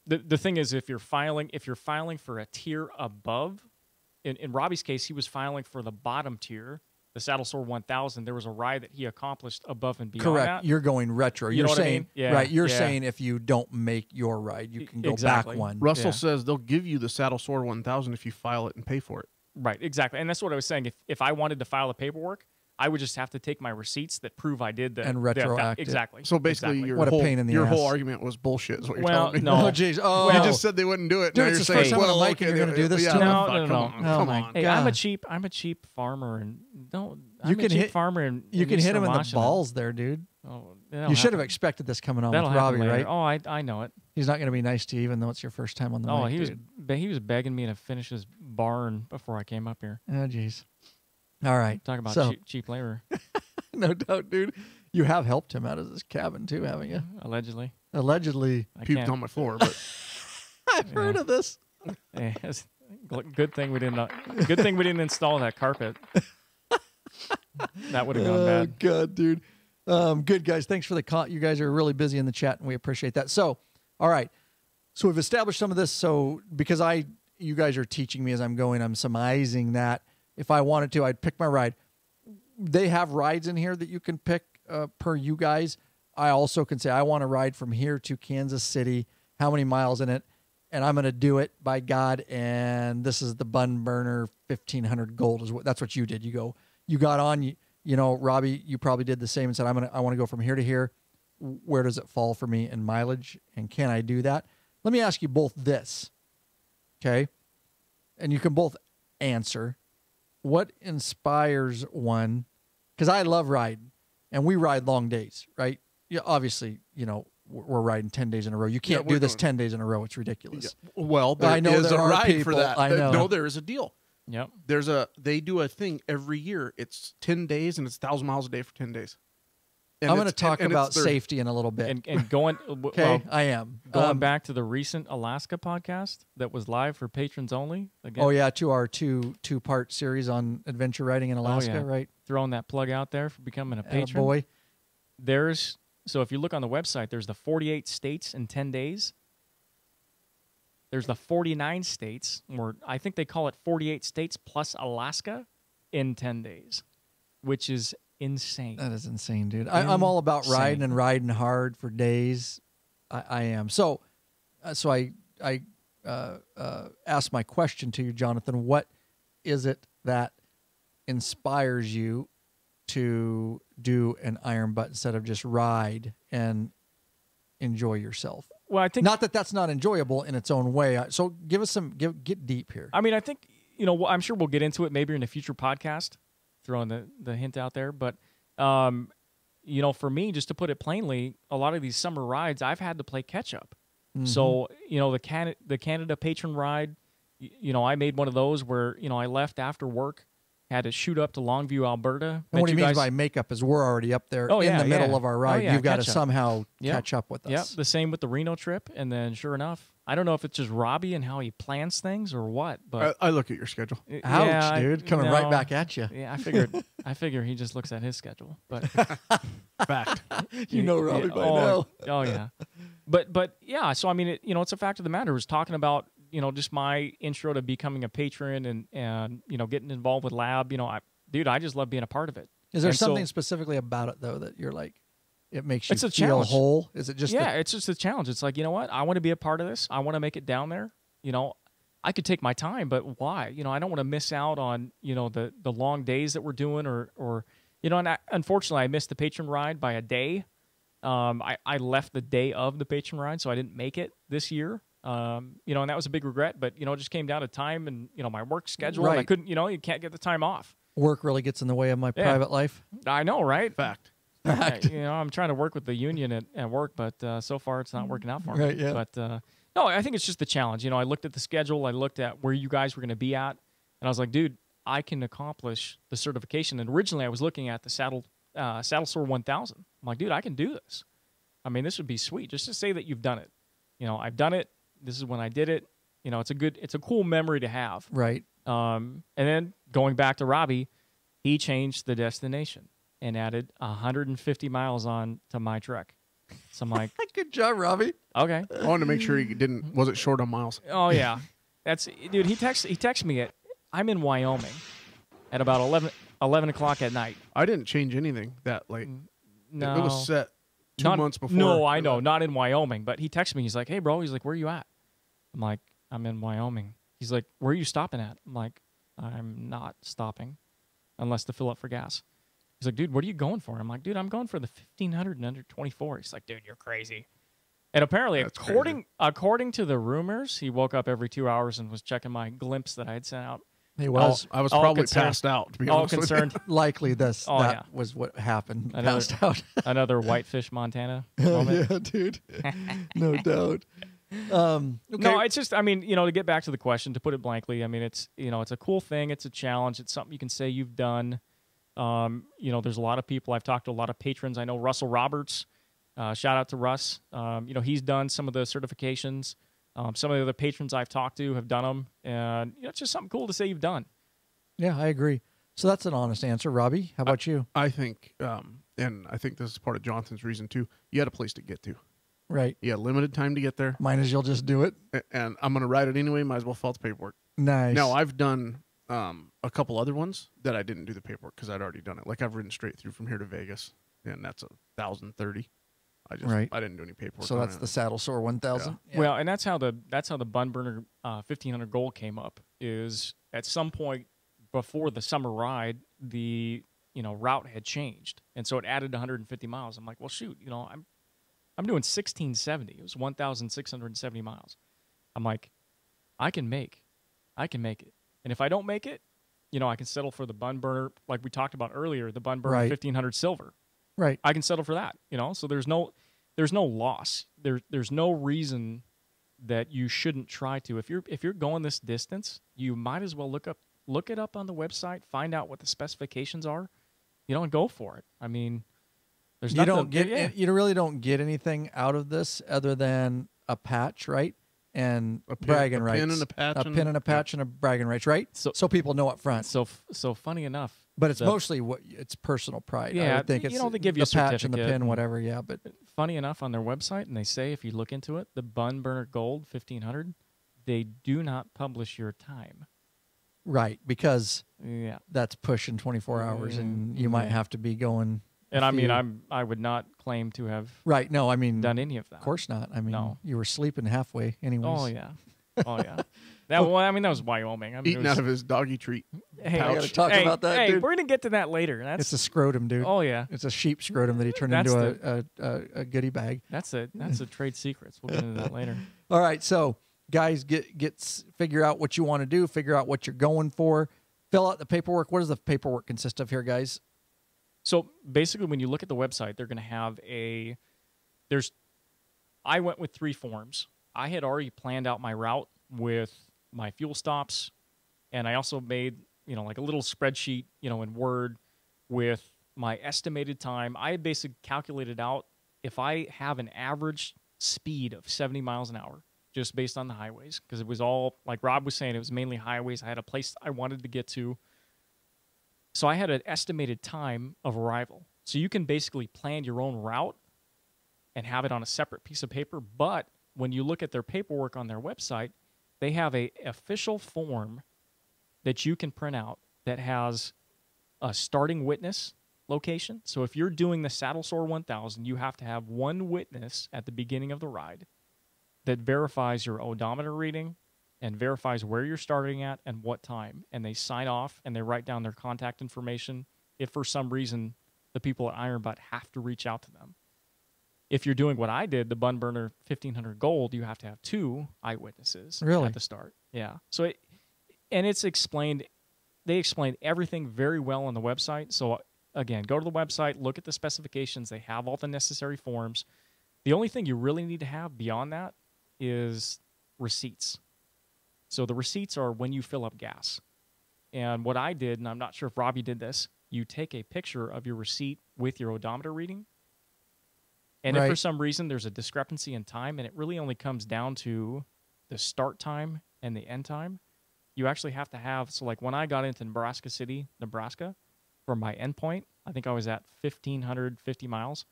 the thing is if you're filing for a tier above, in Robbie's case, he was filing for the bottom tier, the saddle sore 1000. There was a ride that he accomplished above and beyond Correct. that. You're going retro. You You're know what I saying mean? Yeah, right. You're yeah. saying if you don't make your ride, you can go Exactly. back one. Russell Yeah. says they'll give you the saddle sore 1,000 if you file it and pay for it. Right, exactly. And that's what I was saying. If I wanted to file the paperwork, I would just have to take my receipts that prove I did the And the- retroact it. exactly. So basically, exactly. your What a whole pain in the your whole ass. argument was bullshit. Is what you're Well, telling me. no. Oh, jeez. Oh, You just said they wouldn't do it. Dude, now it's you're the saying, first time on a well, mic and okay, you're gonna do this yeah, to me? No, fuck, no, come no. on, Oh, come my on. Hey, God. I'm a cheap farmer, and don't. You I'm can a cheap hit- farmer, and You can hit him in the Washington. balls there, dude. Oh, You should have expected this coming on with That'll happen Robbie, later. right? Oh, I know it. He's not going to be nice to you, even though it's your first time on the Oh, mic. he dude. was begging me to finish his barn before I came up here. Oh, jeez. All right. Talk about So, cheap labor, no doubt, dude. You have helped him out of his cabin too, haven't you? allegedly. Allegedly. I Puked can't. on my floor, but I've heard of this. Eh, it's- good thing we didn't. Good thing we didn't install that carpet. That would have gone Oh, bad. God, dude. Good, guys. Thanks for the call. You guys are really busy in the chat, and we appreciate that. So, all right. So we've established some of this. So because you guys are teaching me as I'm going, I'm surmising that if I wanted to, I'd pick my ride. They have rides in here that you can pick per you guys. I also can say I want to ride from here to Kansas City. How many miles in it? And I'm going to do it by God. And this is the Bun Burner 1500 Gold. That's what you did. You got on. You know, Robbie, you probably did the same and said, I want to go from here to here. Where does it fall for me in mileage? And can I do that? Let me ask you both this. Okay. And you can both answer. What inspires one? Because I love riding, and we ride long days, right? Yeah, obviously, you know, we're riding 10 days in a row. You can't we're do this doing- 10 days in a row. It's ridiculous. well, there I know is there a are ride people, for that. I know. No, there is a deal. Yep. They do a thing every year. It's 10 days and it's 1,000 miles a day for 10 days. And I'm going to it's- talk and about it's their- safety in a little bit. And going. Okay, Well, I am. going back to the recent Alaska podcast that was live for patrons only. Again, Oh yeah, to our two-part series on adventure riding in Alaska, yeah. right? throwing that plug out there for becoming a patron. Boy, So if you look on the website, there's the 48 states in 10 days. There's the 49 states, or I think they call it 48 states plus Alaska in 10 days, which is insane. that is insane, dude. I'm all about riding and riding hard for days. I am. So I asked my question to you, Jonathan. What is it that inspires you to do an iron butt instead of just ride and enjoy yourself? Well, I think Not that that's not enjoyable in its own way. So give us get deep here. I mean, I think, I'm sure we'll get into it maybe in a future podcast, throwing the hint out there. But, for me, just to put it plainly, a lot of these summer rides, I've had to play catch up. So, the Canada Patron Ride, I made one of those where, I left after work, had to shoot up to Longview, Alberta. And what he means guys- by makeup is we're already up there Oh, in yeah, the middle yeah. of our Oh, ride. yeah, You've got to catch up. somehow Yep. catch up with us. Yep, the same with the Reno trip. And then sure enough, I don't know if it's just Robbie and how he plans things or what, but I look at your schedule. Ouch, yeah, dude. Coming right no. back at you. Yeah, I figure he just looks at his schedule. But Fact. You know Robbie by oh, now. Oh yeah. But yeah, so I mean it's a fact of the matter. It was talking about, just my intro to becoming a patron and getting involved with Lab, I just love being a part of it. Is there And so- something specifically about it, though, that you're like, it makes you It's a feel challenge. whole? Is it just yeah, it's just a challenge. It's like, you know what? I want to be a part of this. I want to make it down there. I could take my time, but why? I don't want to miss out on, the long days that we're doing or and unfortunately I missed the patron ride by a day. I left the day of the patron ride, so I didn't make it this year. And that was a big regret, but, it just came down to time and, my work schedule. And I Right. couldn't, you can't get the time off. work really gets in the way of my Yeah. private life? I know, right? Fact. I'm trying to work with the union at work, but so far it's not working out for me. Right, yeah. But no, I think it's just the challenge. I looked at the schedule, I looked at where you guys were going to be at, and I was like, dude, I can accomplish the certification. And originally I was looking at the Saddle Sore 1000. I'm like, dude, I can do this. I mean, this would be sweet just to say that you've done it. I've done it. This is when I did it. It's a cool memory to have. Right. And then going back to Robbie, he changed the destination and added 150 miles on to my trek. So I'm like, Good job, Robbie. okay. I wanted to make sure he wasn't short on miles. Oh yeah, dude. He texts me I'm in Wyoming at about 11 o'clock at night. I didn't change anything that late. No, It was set 2 Not- months before. No, I know, not in Wyoming. But he texts me. He's like, hey, bro. He's like, where you at? I'm like, I'm in Wyoming. He's like, where are you stopping at? I'm like, I'm not stopping unless to fill up for gas. He's like, dude, what are you going for? I'm like, dude, I'm going for the 1500 and under 24. He's like, dude, you're crazy. And apparently, That's according to the rumors, he woke up every 2 hours and was checking my glimpse that I had sent out. He was I was all probably concerned. passed out, to be All honest with you. concerned. likely that yeah. was what happened. Another- Passed out. Another Whitefish, Montana moment. Yeah, dude. No doubt. Okay. No, it's just, I mean, to get back to the question, to put it blankly, I mean, it's, it's a cool thing. It's a challenge. It's something you can say you've done. There's a lot of people. I've talked to a lot of patrons. I know Russell Roberts. Shout out to Russ. He's done some of the certifications. Some of the other patrons I've talked to have done them. And it's just something cool to say you've done. Yeah, I agree. So that's an honest answer. Robbie, how about you? I think, and I think this is part of Jonathan's reason too, you had a place to get to. Right. You had limited time to get there, Might as well just do it. and I'm going to ride it anyway. Might as well fill out the paperwork. Nice. Now, I've done a couple other ones that I didn't do the paperwork because I'd already done it. Like I've ridden straight through from here to Vegas, and that's 1,030. I didn't do any paperwork. So on that's it. the Saddle Sore 1000. Yeah. Well, and that's how the Bun Burner 1500 goal came up. Is at some point before the summer ride, the route had changed, and so it added 150 miles. I'm like, well, shoot, I'm doing 1670. It was 1,670 miles. I'm like, I can make it, and if I don't make it, I can settle for the Bun Burner, like we talked about earlier, the Bun Burner Right. 1500 silver. Right. I can settle for that, So there's no loss. There's no reason that you shouldn't try to. If you're going this distance, you might as well look it up on the website, find out what the specifications are, and go for it. I mean, there's You nothing. don't get you really don't get anything out of this other than a patch, right? And A pin- bragging a rights. pin and a patch A and- pin and a patch and a bragging rights, right? So- people know up front. So funny enough, But it's the- mostly it's personal pride. I Yeah, would think it's they give you the a patch and the certificate pin, and- whatever. Yeah, but funny enough, on their website, and they say if you look into it, the Bun Burner Gold 1500, they do not publish your time. right, because Yeah. that's pushing 24 hours, and you might have to be going And I mean, you- I would not claim to have Right. No, I mean, done any of that. of course not. I mean, No. you were sleeping halfway anyways. Oh yeah. Oh yeah. That well, I mean, that was Wyoming. I mean, Eating out of his doggy treat. hey, I gotta talk hey, about that, Hey, dude. we're gonna get to that later. That's It's a scrotum, dude. oh yeah. It's a sheep scrotum that he turned That's into a goodie bag. That's a trade secrets. We'll get into that later. All right, so guys, figure out what you want to do, figure out what you're going for, fill out the paperwork. What does the paperwork consist of here, guys? So basically, when you look at the website, they're going to have I went with 3 forms. I had already planned out my route with my fuel stops, and I also made, like a little spreadsheet, in Word with my estimated time. I had basically calculated out if I have an average speed of 70 miles an hour, just based on the highways, because it was all, like Rob was saying, it was mainly highways. I had a place I wanted to get to. So I had an estimated time of arrival. So you can basically plan your own route and have it on a separate piece of paper. But when you look at their paperwork on their website, they have a official form that you can print out that has a starting witness location. So if you're doing the Saddle Sore 1000, you have to have one witness at the beginning of the ride that verifies your odometer reading and verifies where you're starting at and what time. And they sign off and they write down their contact information if for some reason the people at Iron Butt have to reach out to them. If you're doing what I did, the Bun Burner 1500 Gold, you have to have 2 eyewitnesses Really? at the start. Yeah. So it's explained, they explained everything very well on the website. So again, go to the website, look at the specifications. They have all the necessary forms. The only thing you really need to have beyond that is receipts. So the receipts are when you fill up gas. And what I did, and I'm not sure if Robbie did this, you take a picture of your receipt with your odometer reading. And if for Right. some reason there's a discrepancy in time, and it really only comes down to the start time and the end time, you actually have to have, so like when I got into Nebraska City, Nebraska, for my endpoint, I think I was at 1,550 miles.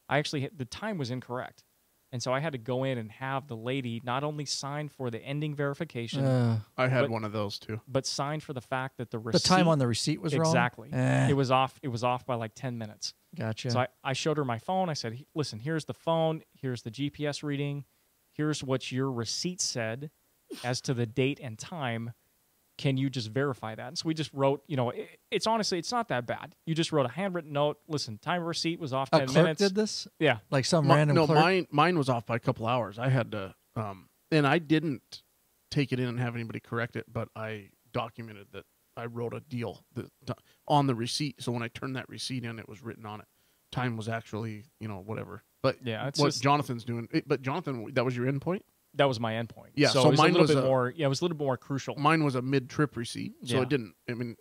I actually hit, the time was incorrect. And so I had to go in and have the lady not only sign for the ending verification, I had But- one of those too. but sign for the fact that the the receipt, time on the receipt was wrong. exactly. Eh, It was off. It was off by like 10 minutes. gotcha. So I showed her my phone. I said, listen, here's the phone. Here's the GPS reading. Here's what your receipt said as to the date and time. Can you just verify that? And so we just wrote, it's honestly, it's not that bad. You just wrote a handwritten note. Listen, time of receipt was off a 10 clerk minutes. did this, Yeah. like some random No, clerk. mine was off by a couple hours. I had to, and I didn't take it in and have anybody correct it, but I documented that I wrote a deal on the receipt. So when I turned that receipt in, it was written on it. Time was actually, whatever. But Yeah, it's what just- Jonathan's doing. But Jonathan, that was your endpoint? That was my endpoint. Yeah, So, so it was a mine little was bit a- more, it was a little bit more crucial. Mine was a mid-trip receipt, so Yeah. it didn't. I mean,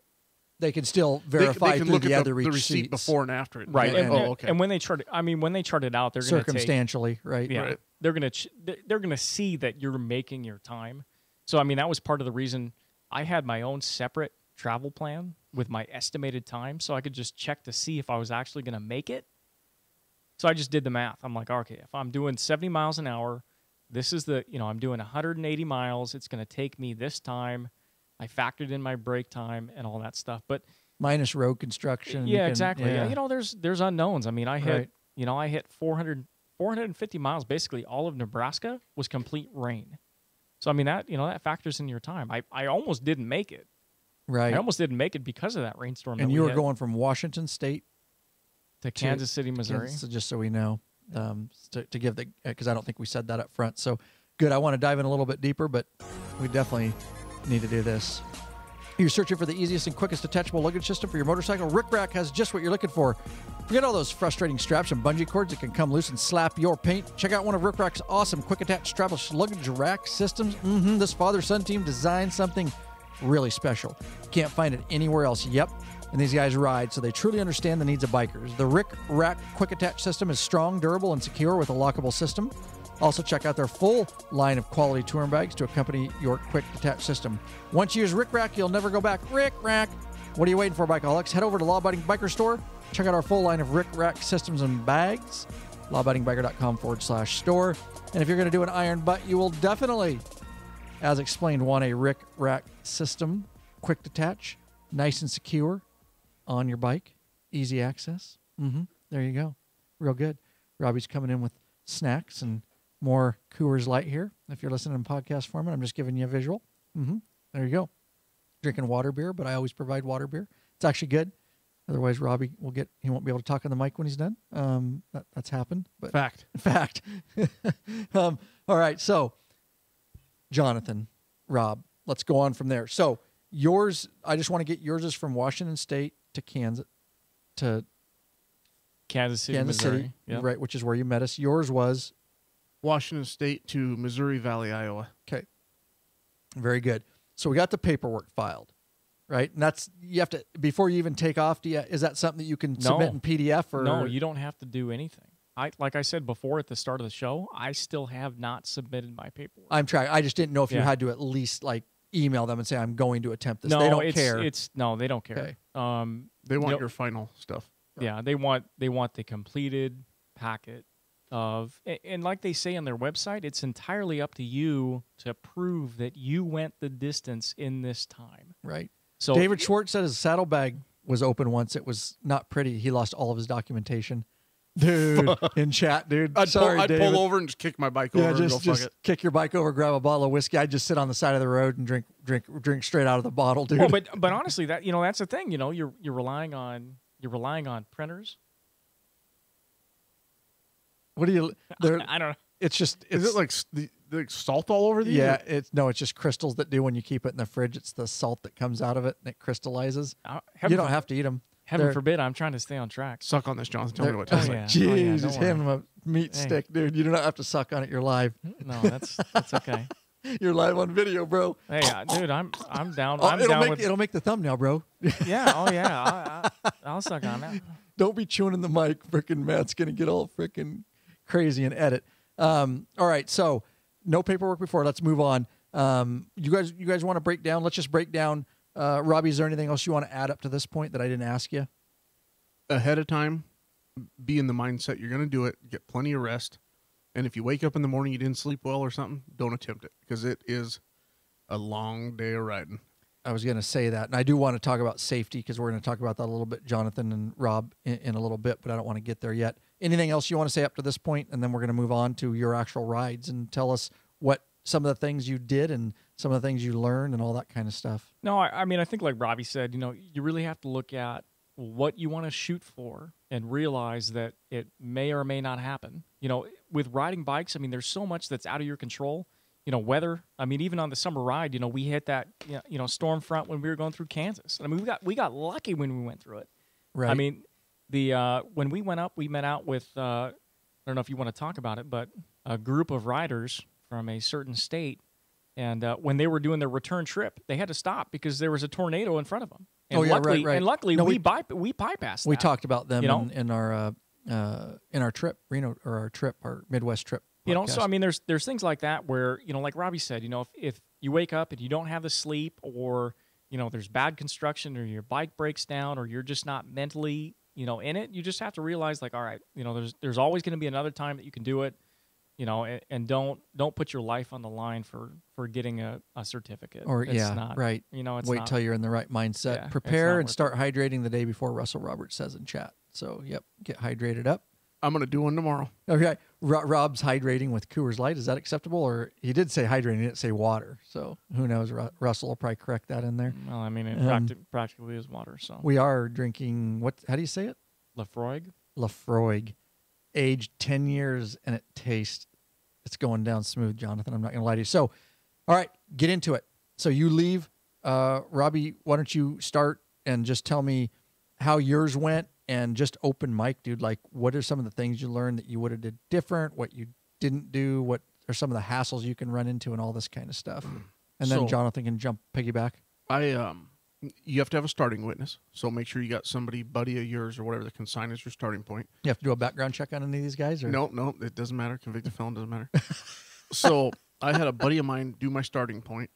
They can still they verify can through look the at other the receipts. receipt before and after it. Right. Yeah, And, oh, okay. and when they chart it out, they're going to take, circumstantially, right? yeah, Right. they're going to they're going to see that you're making your time. So I mean, that was part of the reason I had my own separate travel plan with my estimated time, so I could just check to see if I was actually going to make it. So I just did the math. I'm like, okay, if I'm doing 70 miles an hour, this is I'm doing 180 miles. It's going to take me this time. I factored in my break time and all that stuff, but Minus road construction. you yeah, can- exactly. yeah. There's unknowns. I mean, I hit Right. I hit 450 miles. Basically, all of Nebraska was complete rain. So I mean that factors in your time. I almost didn't make it. Right. I almost didn't make it because of that rainstorm. And that you we were had going from Washington State to Kansas City, Missouri. Kansas, just so we know, to give the, because I don't think we said that up front. So good. I want to dive in a little bit deeper, but we definitely need to do this. You're searching for the easiest and quickest attachable luggage system for your motorcycle? Rick Rack has just what you're looking for. Forget all those frustrating straps and bungee cords that can come loose and slap your paint. Check out one of Rick Rack's awesome quick attach strapless luggage rack systems. This father-son team designed something really special. Can't find it anywhere else. Yep. And these guys ride, so they truly understand the needs of bikers. The Rick Rack quick attach system is strong, durable, and secure with a lockable system. Also, check out their full line of quality touring bags to accompany your quick detach system. Once you use Rick Rack, you'll never go back. Rick Rack. What are you waiting for, Bikeaholics? Head over to Law Abiding Biker Store. Check out our full line of Rick Rack systems and bags. lawabidingbiker.com/store. And if you're going to do an iron butt, you will definitely, as explained, want a Rick Rack system. Quick detach, nice and secure on your bike. Easy access. There you go. Real good. Robbie's coming in with snacks and more Coors Light here. If you're listening in podcast format, I'm just giving you a visual. There you go. Drinking water beer, but I always provide water beer. It's actually good. Otherwise, Robbie he won't be able to talk on the mic when he's done. That's happened. But Fact. All right. So, Jonathan, Rob, let's go on from there. So, yours, I just want to get yours is from Washington State to Kansas, to Kansas City, Missouri. Yep. right, which is where you met us. Yours was Washington State to Missouri Valley, Iowa. okay. Very good. So we got the paperwork filed, right? And that's you have to before you even take off. Is that something that you can submit in PDF or No, you don't have to do anything. Like I said before at the start of the show, I still have not submitted my paperwork. I'm trying. I just didn't know if you Yeah. had to at least like email them and say I'm going to attempt this. No, they don't it's, care. No, they don't care. Okay. They want Yep. your final stuff. Yeah, they want the completed packet of, and like they say on their website, it's entirely up to you to prove that you went the distance in this time. Right. So David Schwartz said his saddlebag was open once. It was not pretty. He lost all of his documentation. Dude, in chat, dude. I'd Sorry, David. pull over and just kick my bike Yeah, over and go just fuck it. kick your bike over, grab a bottle of whiskey. I'd just sit on the side of the road and drink straight out of the bottle, dude. Well, but honestly, that's the thing. You're relying on printers. What do you? I don't know. It's just. Is it like like salt all over these? Yeah, it's just crystals that do when you keep it in the fridge. It's the salt that comes out of it and it crystallizes. You don't have to eat them. Heaven forbid, I'm trying to stay on track. Suck on this, Jonathan. Tell me what it Oh, tastes yeah. like. Jeez, don't just hand him a meat Hey. stick, dude. You do not have to suck on it. You're live. No, that's okay. You're live on video, bro. Hey, dude, I'm down. Oh, I'm it'll down make with. it'll make the thumbnail, bro. Yeah. Oh yeah. I'll suck on that. Don't be chewing in the mic. Frickin' Matt's gonna get all frickin' crazy and edit. All right, so no paperwork before. Let's move on. You guys want to break down? Let's just break down. Robbie, is there anything else you want to add up to this point that I didn't ask you? Ahead of time, be in the mindset you're going to do it. Get plenty of rest. And if you wake up in the morning, you didn't sleep well or something, don't attempt it because it is a long day of riding. I was going to say that, and I do want to talk about safety because we're going to talk about that a little bit, Jonathan and Rob, in a little bit, but I don't want to get there yet. Anything else you want to say up to this point, and then we're going to move on to your actual rides and tell us what some of the things you did and some of the things you learned and all that kind of stuff. No, I mean, I think like Robbie said, you really have to look at what you want to shoot for and realize that it may or may not happen. With riding bikes, I mean, there's so much that's out of your control. Weather. I mean, even on the summer ride, we hit that, storm front when we were going through Kansas. I mean, we got lucky when we went through it. Right. I mean, when we went up, we met out with, I don't know if you want to talk about it, but a group of riders from a certain state. And when they were doing their return trip, they had to stop because there was a tornado in front of them. And luckily, right. And luckily, No, we bypassed. We that. talked about them You know? in our trip, Reno, or our Midwest trip. So podcast. I mean, there's things like that where like Robbie said, if you wake up and you don't have the sleep, or there's bad construction, or your bike breaks down, or you're just not mentally in it, you just have to realize like, all right, there's always going to be another time that you can do it. And don't put your life on the line for getting a certificate. Or It's not, right. It's Wait not, till you're in the right mindset. Yeah, it's Prepare not and worth start hydrating the day before. Russell Roberts says in chat. So get hydrated up. I'm going to do one tomorrow. Okay, Rob's hydrating with Coors Light. Is that acceptable? Or he did say hydrating, he didn't say water. So who knows? Russell will probably correct that in there. Well, I mean, it practically is water. So We are drinking what? How do you say it? Lafroig. Lafroig, aged 10 years, and it's going down smooth, Jonathan. I'm not going to lie to you. So, all right, get into it. So you leave. Robbie, why don't you start and just tell me how yours went, and just open mic, dude. Like, what are some of the things you learned that you would have did different, what you didn't do, what are some of the hassles you can run into, and all this kind of stuff. And then So- Jonathan can jump piggyback. You have to have a starting witness, so make sure you got somebody, buddy of yours or whatever, that can sign as your starting point. You have to do a background check on any of these guys? Or? No, it doesn't matter. Convicted felon doesn't matter. So I had a buddy of mine do my starting point,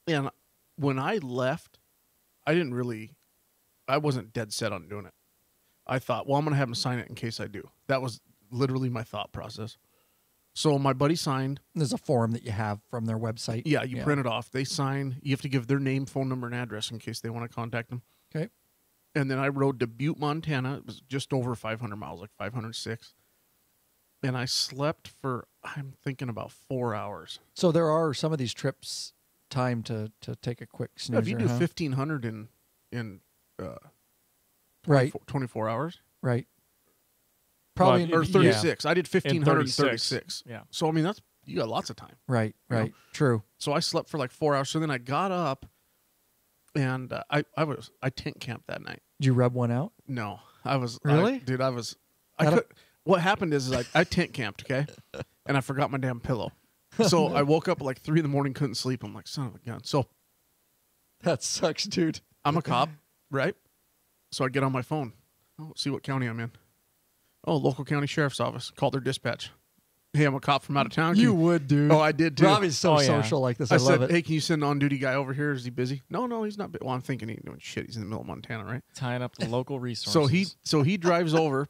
and when I left, I wasn't dead set on doing it. I thought, well, I'm going to have him sign it in case I do. That was literally my thought process. So my buddy signed. There's a form that you have from their website. Yeah, you print it off. They sign. You have to give their name, phone number, and address in case they want to contact them. Okay. And then I rode to Butte, Montana. It was just over 500 miles, like 506. And I slept for, I'm thinking, about 4 hours. So there are some of these trips time to take a quick Yeah, snoozer. if you do huh? 1,500 in Right, 24 hours, right. Probably Well, or Yeah. 36. I did 1,500 and 36. 36. Yeah. So I mean, you got lots of time. right, you know? right. True. So I slept for like 4 hours. So then I got up, and I tent camped that night. Did you rub one out? No, I was Really? dude. I That'll- could. What happened is I tent camped, okay, and I forgot my damn pillow. So I woke up at like 3 a.m, couldn't sleep. I'm like, son of a gun. So That sucks, dude. I'm a cop, right? So I get on my phone. Oh, see what county I'm in. Oh, local county sheriff's office. Called their dispatch. Hey, I'm a cop from out of town. Can You would, dude. Oh, I did too. Robbie's so Oh, yeah. social like this. I I love said, it. hey, can you send an on-duty guy over here? Is he busy? No, he's not. Well, I'm thinking he ain't doing shit. He's in the middle of Montana, right? Tying up the local resources. So he drives over.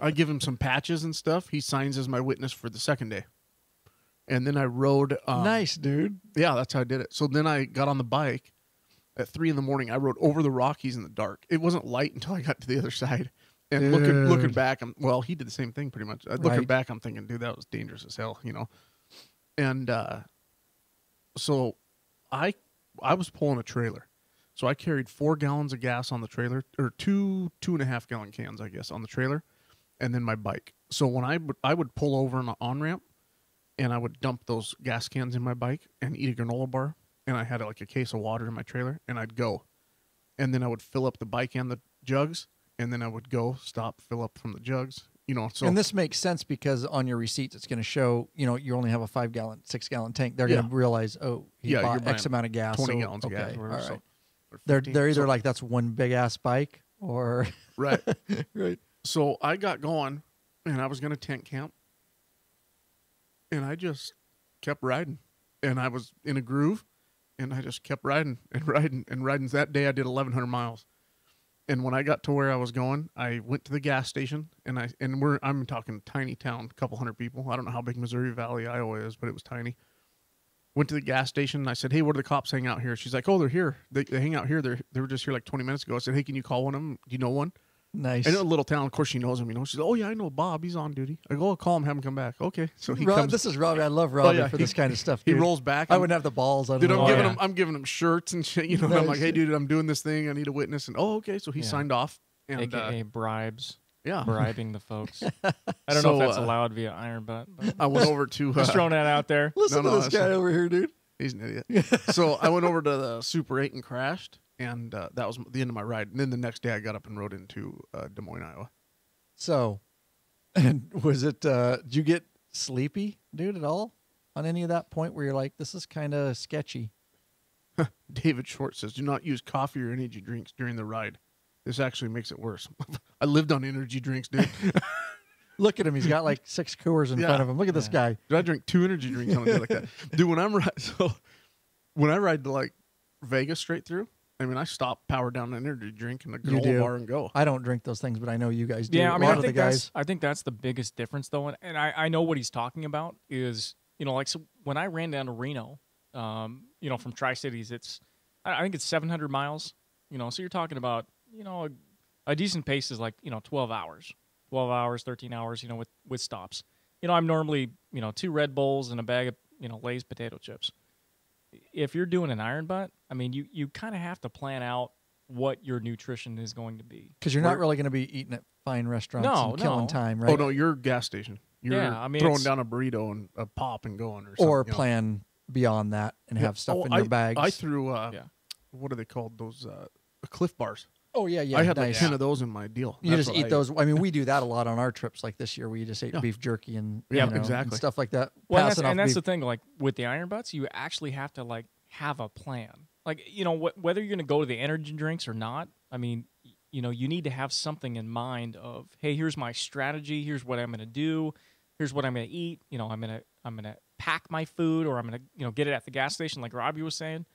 I give him some patches and stuff. He signs as my witness for the second day. And then I rode. Nice, dude. Yeah, that's how I did it. So then I got on the bike at 3 a.m. I rode over the Rockies in the dark. It wasn't light until I got to the other side. And looking Dude. back, he did the same thing pretty much. Looking Right. back, I'm thinking, dude, that was dangerous as hell, you know. And so I was pulling a trailer. So I carried 4 gallons of gas on the trailer, or 2.5 gallon cans, I guess, on the trailer, and then my bike. So when I would pull over on an on-ramp, and I would dump those gas cans in my bike and eat a granola bar, and I had like a case of water in my trailer, and I'd go. And then I would fill up the bike and the jugs, and then I would go, stop, fill up from the jugs, you know. So And this makes sense because on your receipts, it's going to show, you only have a 5 gallon, 6 gallon tank. They're going Yeah. to realize, oh, he Yeah, you're bought buying X amount of gas. 20 so, gallons of okay, gas. Or all whatever, right. or They're 15. either So- like, that's one big ass bike or. right. Right. So I got going, and I was going to tent camp, and I just kept riding, and I was in a groove, and I just kept riding and riding and riding. That day I did 1,100 miles, and when I got to where I was going, I went to the gas station, and I'm talking tiny town, a couple hundred people. I don't know how big Missouri Valley, Iowa is, but it was tiny. Went to the gas station, and I said, hey, where do the cops hang out here? She's like, oh, they're here. They hang out here. They were just here like 20 minutes ago. I said, hey, can you call one of them? Do you know one? Nice. I know a little town. Of course, she knows him. You know, she's like, oh yeah, I know Bob. He's on duty. I go, call him, have him come back. Okay, so he comes. This is Robbie. I love Robbie yeah, for this kind of stuff. He Dude. rolls back. I and- wouldn't have the balls. I don't Dude, know. Oh, yeah. I'm giving him shirts and shit. You know, and I'm Nice. like, hey, dude, I'm doing this thing. I need a witness. And okay, so he Yeah. signed off. And AKA bribes, yeah, bribing the folks. I don't know So, if that's allowed via Iron Butt. But I went over to. just throwing that out there. Listen No, to this that's- guy over here, dude. He's an idiot. So I went over to the Super 8 and crashed, and that was the end of my ride. And then the next day, I got up and rode into Des Moines, Iowa. So, and was it, did you get sleepy, dude, at all on any of that point where you're like, this is kind of sketchy? David Short says, do not use coffee or energy drinks during the ride. This actually makes it worse. I lived on energy drinks, dude. Look at him. He's got like 6 Coors in Yeah. front of him. Look at this guy. Dude, I drink 2 energy drinks on a day like that. Dude, when I ride to like Vegas straight through, I mean, I stop, power down an energy drink and a You granola do. bar and go. I don't drink those things, but I know you guys do. Yeah, I A mean, lot I of the think guys. that's the biggest difference, though, and I know what he's talking about is, like, so when I ran down to Reno, from Tri Cities, I think it's 700 miles, so you're talking about, a decent pace is like 12 hours, 13 hours, with stops. I'm normally 2 Red Bulls and a bag of Lay's potato chips. If you're doing an Iron Butt, I mean, you kind of have to plan out what your nutrition is going to be. Because you're not really going to be eating at fine restaurants No, and killing no. time, right? Oh, no, you're gas station. You're Yeah, I mean, throwing it's- down a burrito and a pop and going or something. Or you know. plan beyond that and have stuff in your bags. I threw, Yeah. what are they called? Those Cliff Bars. oh, yeah, yeah. I had nice. like 10 of those in my deal. You That's just what eat I those. I mean, we do that a lot on our trips. Like this year, we just ate Yeah. beef jerky and Yeah, and exactly. stuff like that. Well, Passing off that's beef. the thing. Like with the Iron Butts, you actually have to like have a plan. Like whether you're going to go to the energy drinks or not. I mean, you need to have something in mind of, hey, here's my strategy. Here's what I'm going to do. Here's what I'm going to eat. I'm gonna pack my food, or I'm gonna get it at the gas station, like Robbie was saying.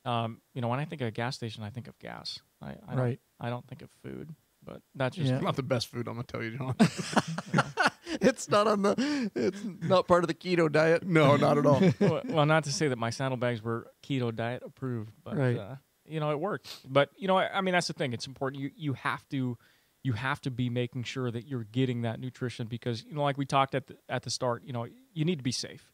When I think of a gas station, I think of gas. Right. I don't think of food. But that's just Yeah. It's not the best food, I'm going to tell you, John. It's not on the. It's not part of the keto diet. No, not at all. well, not to say that my saddlebags were keto diet approved, but Right. it worked. But I mean, that's the thing. It's important. You have to be making sure that you're getting that nutrition because like we talked at the start. You need to be safe.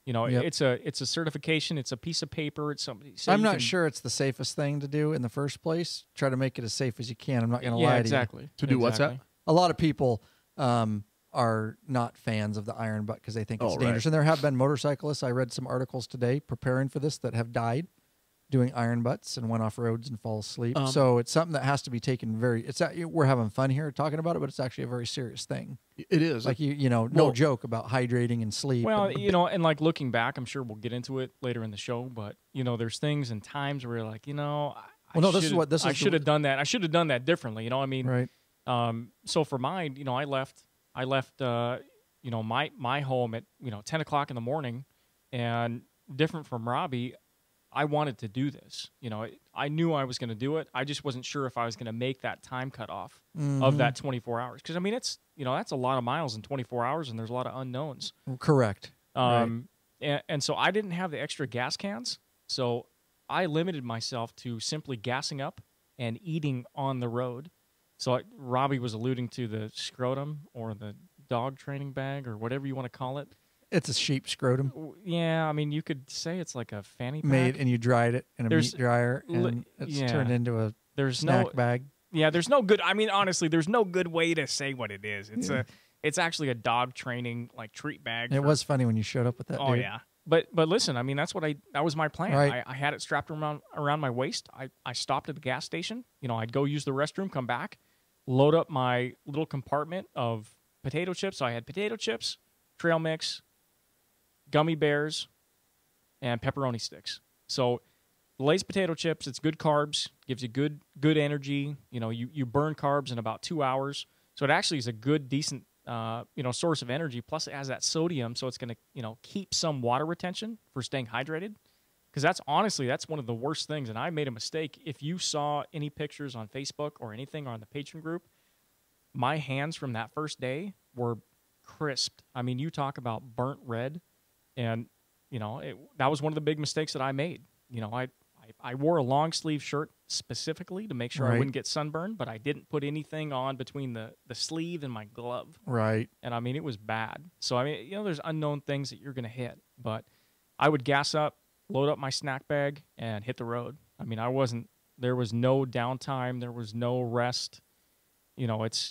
Yep. It's a certification. It's a piece of paper. It's somebody. I'm not sure it's the safest thing to do in the first place. Try to make it as safe as you can. I'm not going to lie exactly. to you. To do what's that? A lot of people are not fans of the iron butt because they think it's dangerous. Right. And there have been motorcyclists. I read some articles today preparing for this that have died doing iron butts and went off roads and fall asleep. So it's something that has to be taken we're having fun here talking about it, but it's actually a very serious thing. It is. Like no joke about hydrating and sleep. Well, and like looking back, I'm sure we'll get into it later in the show, but there's things and times where you're like, I should have done that. I should have done that differently. I mean, right. So for mine, I left my home at 10 o'clock in the morning, and different from Robbie, I wanted to do this. I knew I was going to do it. I just wasn't sure if I was going to make that time cutoff of that 24 hours. Because I mean, it's that's a lot of miles in 24 hours, and there's a lot of unknowns. Correct. And so I didn't have the extra gas cans, so I limited myself to simply gassing up and eating on the road. So Robbie was alluding to the scrotum or the dog training bag or whatever you want to call it. It's a sheep scrotum. Yeah, I mean, you could say it's like a fanny pack. Made, and you dried it in a meat dryer, and it's turned into a snack bag. Yeah, there's no good. I mean, honestly, there's no good way to say what it is. It's actually a dog training like treat bag. It was funny when you showed up with that. Oh dude. yeah, but listen, I mean, that was my plan. Right. I had it strapped around my waist. I stopped at the gas station. I'd go use the restroom, come back, load up my little compartment of potato chips. So I had potato chips, trail mix, gummy bears, and pepperoni sticks. So Lay's potato chips, it's good carbs, gives you good energy. You burn carbs in about 2 hours. So it actually is a good, decent source of energy. Plus it has that sodium, so it's going to keep some water retention for staying hydrated. Because that's one of the worst things. And I made a mistake. If you saw any pictures on Facebook or anything on the Patreon group, my hands from that first day were crisped. I mean, you talk about burnt red. And, that was one of the big mistakes that I made. I wore a long sleeve shirt specifically to make sure I wouldn't get sunburned, but I didn't put anything on between the sleeve and my glove. Right. And I mean, it was bad. So, I mean, there's unknown things that you're going to hit. But I would gas up, load up my snack bag, and hit the road. I mean, there was no downtime. There was no rest. Because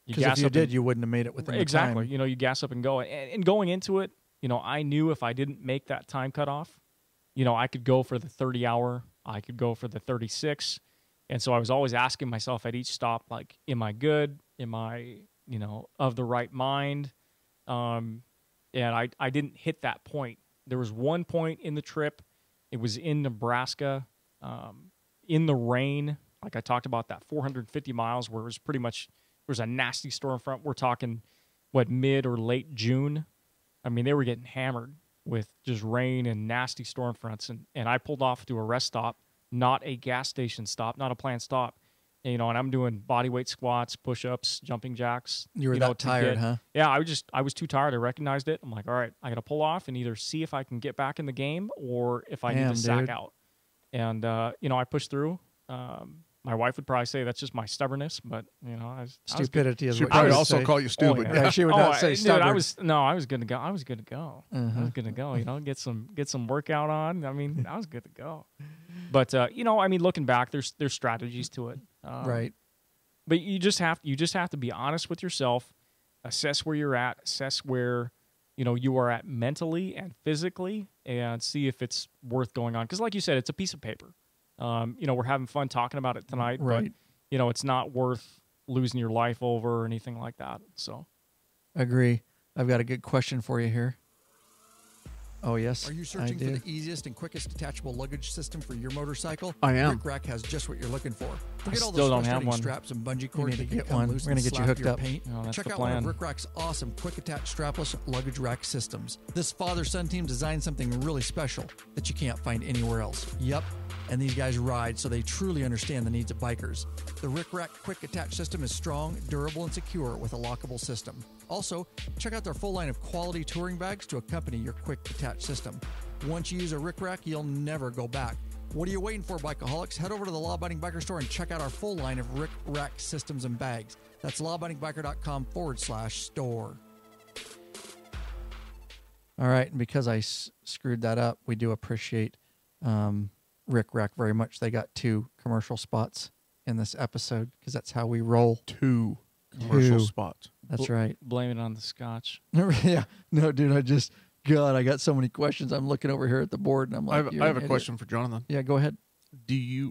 if you did, you wouldn't have made it within the exactly. time. You gas up and go. And going into it, I knew if I didn't make that time cutoff, I could go for the 30-hour. I could go for the 36. And so I was always asking myself at each stop, like, am I good? Am I, of the right mind? And I didn't hit that point. There was one point in the trip. It was in Nebraska, in the rain. Like I talked about that 450 miles where it was pretty much, there was a nasty storm front. We're talking, mid or late June. I mean, they were getting hammered with just rain and nasty storm fronts. And I pulled off to a rest stop, not a gas station stop, not a planned stop. And I'm doing body weight squats, push-ups, jumping jacks. You were that tired, huh? Yeah, I was too tired. I recognized it. I'm like, all right, I got to pull off and either see if I can get back in the game or if I need to sack out. And, I pushed through. My wife would probably say that's just my stubbornness, but stupidity is she what probably I would also say. call you stupid. Oh, yeah, she would not say stubborn. I was good to go. I was good to go. I was good to go. Get some workout on. I mean, I was good to go. But looking back, there's strategies to it. Right. But you just have to be honest with yourself, assess where you're at, assess where you are at mentally and physically, and see if it's worth going on. Because like you said, it's a piece of paper. We're having fun talking about it tonight, right. But it's not worth losing your life over or anything like that. So, agree. I've got a good question for you here. Oh, yes. Are you searching for the easiest and quickest detachable luggage system for your motorcycle? I am. Rick Rack has just what you're looking for. Forget all still those don't have frustrating one. straps and bungee You cords need that to can get come one. loose We're gonna and get you slap hooked your up. paint. No, that's Check the out one plan. of Rick Rack's awesome quick attach strapless luggage rack systems. This father-son team designed something really special that you can't find anywhere else. Yep. And these guys ride, so they truly understand the needs of bikers. The Rick Rack Quick Attach system is strong, durable, and secure with a lockable system. Also, check out their full line of quality touring bags to accompany your Quick Attach system. Once you use a Rick Rack, you'll never go back. What are you waiting for, Bikeaholics? Head over to the Law Abiding Biker store and check out our full line of Rick Rack systems and bags. That's lawabidingbiker.com/store. All right, and because I screwed that up, we do appreciate Rick Rack very much. They got 2 commercial spots in this episode because that's how we roll. 2 commercial 2. spots. That's right. Blame it on the scotch. Yeah. No, dude, God, I got so many questions. I'm looking over here at the board and I'm like, I have a question for Jonathan. Yeah, go ahead.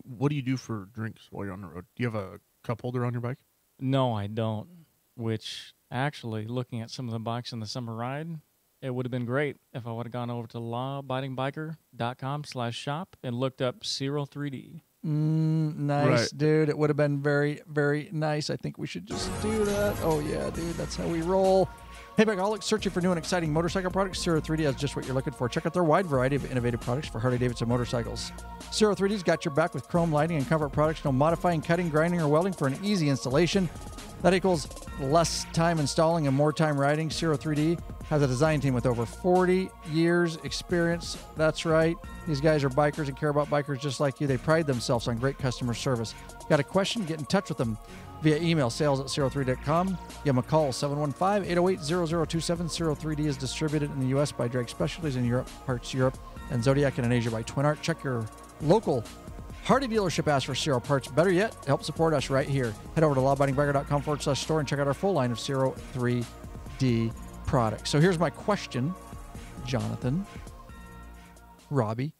What do you do for drinks while you're on the road? Do you have a cup holder on your bike? No, I don't. Which, actually, looking at some of the bikes in the summer ride, it would have been great if I would have gone over to lawabidingbiker.com/shop and looked up Zero 3D. Nice, Right. dude. It would have been very, very nice. I think we should just do that. Oh, yeah, dude. That's how we roll. Hey, Bikeaholics, searching for new and exciting motorcycle products? Zero 3D has just what you're looking for. Check out their wide variety of innovative products for Harley-Davidson motorcycles. Zero 3D's got your back with chrome lighting and comfort products. No modifying, cutting, grinding, or welding for an easy installation. That equals less time installing and more time riding. Zero 3D has a design team with over 40 years experience. That's right. These guys are bikers and care about bikers just like you. They pride themselves on great customer service. Got a question? Get in touch with them via email, sales@zero3d.com. Give them a call, 715-808-0027. Zero 3D is distributed in the U.S. by Drag Specialties in Europe, Parts Europe, and Zodiac and in Asia by Twin Art. Check your local Hardy dealership. Ask for Zero parts. Better yet, help support us right here. Head over to lawabidingbiker.com/store and check out our full line of Zero 3D products. So here's my question, Jonathan, Robbie,